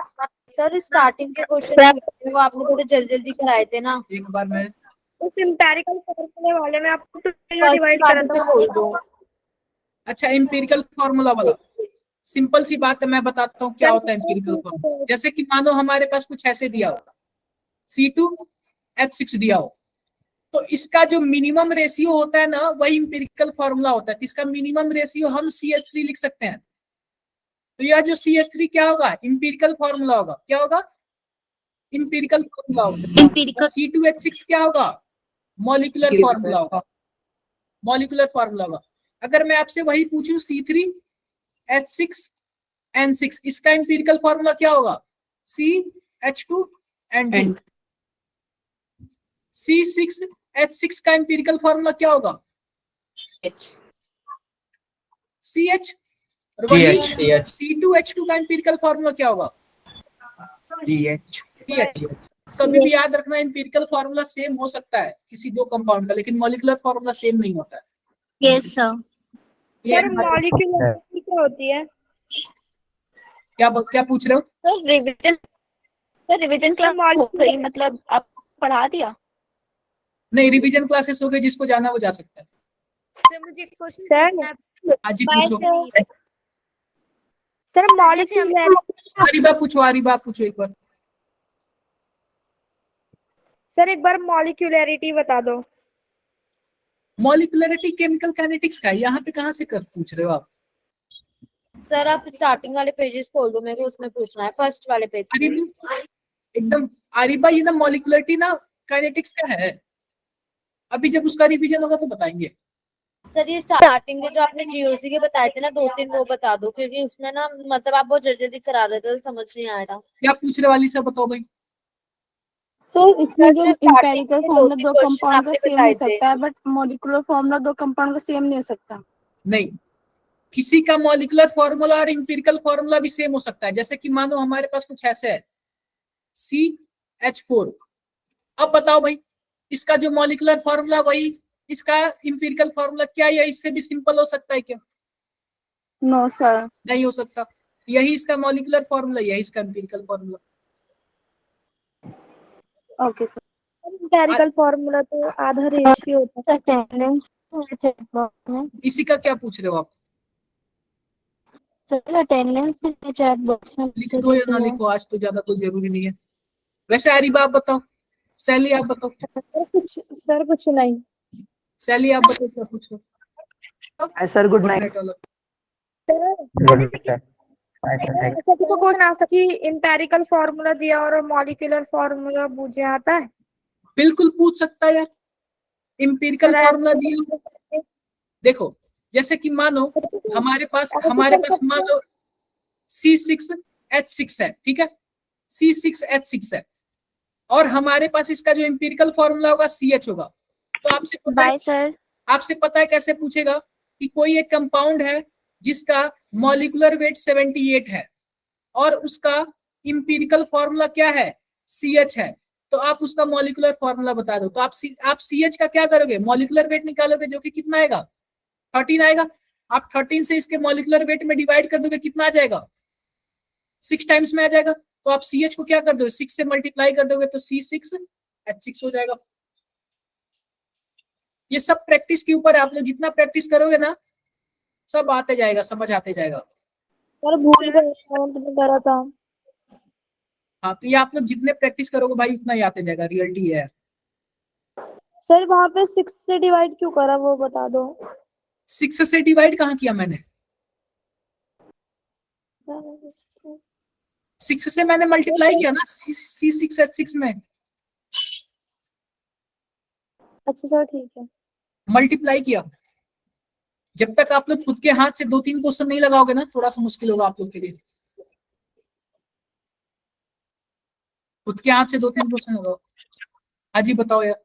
Speaker 3: सर स्टार्टिंग के क्वेश्चन वो आपने थोड़े जल्दी जल्दी कराए थे ना।
Speaker 1: एक बार मैं
Speaker 7: उस एम्पिरिकल फॉर्मूले वाले में आपको तो
Speaker 3: फर्स्ट
Speaker 7: डिवाइड करा
Speaker 3: वाले से
Speaker 7: था।
Speaker 3: खोल दो।
Speaker 1: अच्छा एम्पिरिकल फॉर्मूला वाला, सिंपल सी बात है, मैं बताता हूँ क्या होता है एम्पिरिकल फॉर्मूला। जैसे कि मानो हमारे पास कुछ ऐसे दिया हो, C2H6 दिया हो, तो इसका जो मिनिमम रेशियो होता है ना वही एम्पिरिकल फॉर्मूला होता है। इसका मिनिमम रेशियो हम CH3 लिख सकते हैं। तो यह जो CH3 क्या होगा? एम्पिरिकल फॉर्मूला होगा। क्या होगा? एम्पिरिकल फॉर्मूला होगा। C2H6 क्या होगा? मॉलिक्यूलर फॉर्मूला होगा। मॉलिक्यूलर फॉर्मूला होगा। अगर मैं आपसे वही पूछूं C3H6N6, इसका एम्पिरिकल फॉर्मूला क्या होगा? CH2N2। C6H6 का एम्पिरिकल फॉर्मूला क्या होगा? CH। C2H2 का एम्पिरिकल फॉर्मूला क्या होगा? CH। कभी भी याद रखना, एम्पिरिकल फॉर्मूला सेम हो सकता है किसी दो कंपाउंड का, लेकिन मॉलिक्यूलर फॉर्मूला सेम नहीं होता है।
Speaker 3: Yes sir.
Speaker 7: सर मॉलिक्यूलरिटी क्या होती है?
Speaker 1: क्या पूछ रहे हो?
Speaker 7: सर रिवीजन क्लास हो गई, मतलब आप पढ़ा दिया?
Speaker 1: नहीं, रिवीजन क्लासेस हो गई, जिसको जाना वो जा सकता है।
Speaker 9: सर मुझे एक क्वेश्चन
Speaker 1: आज ही पूछो।
Speaker 7: सर मॉलिक्यूलर
Speaker 1: आरिबा पूछो एक बार।
Speaker 7: सर एक बार मॉलिक्यूलरिटी बता दो।
Speaker 1: मॉलिक्यूलरिटी केमिकल काइनेटिक्स का है, यहाँ पे कहाँ से कर पूछ रहे हो आप?
Speaker 3: सर आप स्टार्टिंग वाले पेजेस खोल दो, मेरे को उसमें पूछना है, फर्स्ट वाले पेज।
Speaker 1: एकदम आरिबा, ये ना मॉलिक्यूलरिटी ना काइनेटिक्स का है। अभी जब उसका रिवीजन होगा तो बताएंगे।
Speaker 3: सर ये स्टार्टिंग में जो आपने जीओसी के बताए थे ना 2-3, वो बता दो, क्योंकि उसमें ना मतलब आप बहुत जल्दी जल्दी करा रहे थे तो समझ नहीं आया था।
Speaker 1: क्या पूछने वाली से बताओ भाई।
Speaker 5: सर इसमें जो
Speaker 3: starting
Speaker 5: एम्पिरिकल
Speaker 3: में
Speaker 5: फॉर्मूला
Speaker 3: 2-3
Speaker 5: दो
Speaker 3: question
Speaker 5: कंपाउंड का
Speaker 3: आपने
Speaker 5: सेम
Speaker 3: बताए
Speaker 5: हो
Speaker 3: थे।
Speaker 5: सकता है, बट मॉलिक्यूलर फॉर्मूला दो कंपाउंड का सेम नहीं हो सकता।
Speaker 1: नहीं, किसी का मॉलिक्यूलर फॉर्मूला और एम्पिरिकल फॉर्मूला भी सेम हो सकता है। जैसे कि मानो हमारे पास कुछ ऐसे है CH4। अब बताओ भाई, इसका जो मॉलिक्यूलर फॉर्मूला वही इसका एम्पिरिकल फॉर्मूला, क्या यह इससे भी सिंपल हो सकता है क्या?
Speaker 5: No sir.
Speaker 1: नहीं हो सकता। यही इसका मॉलिक्यूलर फॉर्मूला, यही इसका empirical formula.
Speaker 5: Okay sir.
Speaker 7: Empirical formula तो आधा रेशियो होता है।
Speaker 1: इसी का क्या पूछ रहे हो आप?
Speaker 7: सर अटेंडेंस चैट बॉक्स में
Speaker 1: लिख दो या ना लिखो, आज तो ज्यादा कोई जरूरी नहीं है। वैसे आरिबा आप बताओ, सैली आप बताओ।
Speaker 7: सर कुछ नहीं।
Speaker 1: सैली आप बताओ क्या पूछ रहे हो?
Speaker 8: Sir good night.
Speaker 7: तो क्वेश्चन आ सकी एम्पिरिकल फार्मूला दिया और मॉलिक्यूलर फार्मूला पूछे आता है?
Speaker 1: बिल्कुल पूछ सकता है यार। एम्पिरिकल फॉर्मूला दिया, देखो जैसे कि मानो हमारे पास मान लो C6H6 है, ठीक है, C6H6 है, और हमारे पास इसका जो एम्पिरिकल फॉर्मूला होगा CH होगा। तो आपसे पता है,
Speaker 5: बाय सर।
Speaker 1: आपसे पता है कैसे पूछेगा कि कोई एक कंपाउंड है जिसका मॉलिक्यूलर वेट 78 है और उसका इंपीरिकल फॉर्मूला क्या है, CH है, तो आप उसका मॉलिक्यूलर फॉर्मूला बता दो। तो आप CH का क्या करोगे, मॉलिक्यूलर वेट निकालोगे, जो कि कितना आएगा, 13 आएगा। आप 13 से इसके मॉलिक्यूलर वेट में डिवाइड कर दोगे, कितना आ जाएगा, 6 टाइम्स में आ जाएगा। तो आप CH को क्या कर दोगे, 6 से मल्टीप्लाई कर दोगे तो C6H6 हो जाएगा। ये सब प्रैक्टिस के ऊपर है, आप लोग जितना प्रैक्टिस करोगे ना सब आते जाएगा, समझ आते जाएगा।
Speaker 7: सर भूल गए में करा था।
Speaker 1: हाँ, तो ये आप लोग जितने प्रैक्टिस करोगे भाई उतना ही आते जाएगा, रियलिटी है।
Speaker 7: सर वहाँ पे 6 से डिवाइड क्यों करा वो बता दो।
Speaker 1: 6 से डिवाइड कहाँ किया मैंने, 6 से मैंने मल्टीप्लाई किया ना C6H6 में।
Speaker 7: अच्छा सर ठीक है।
Speaker 1: मल्टीप्लाई किया। जब तक आप लोग खुद के हाथ से 2-3 क्वेश्चन नहीं लगाओगे ना, थोड़ा सा मुश्किल होगा आप लोग के लिए। खुद के हाथ से 2-3 क्वेश्चन लगाओ। हाँ जी बताओ यार।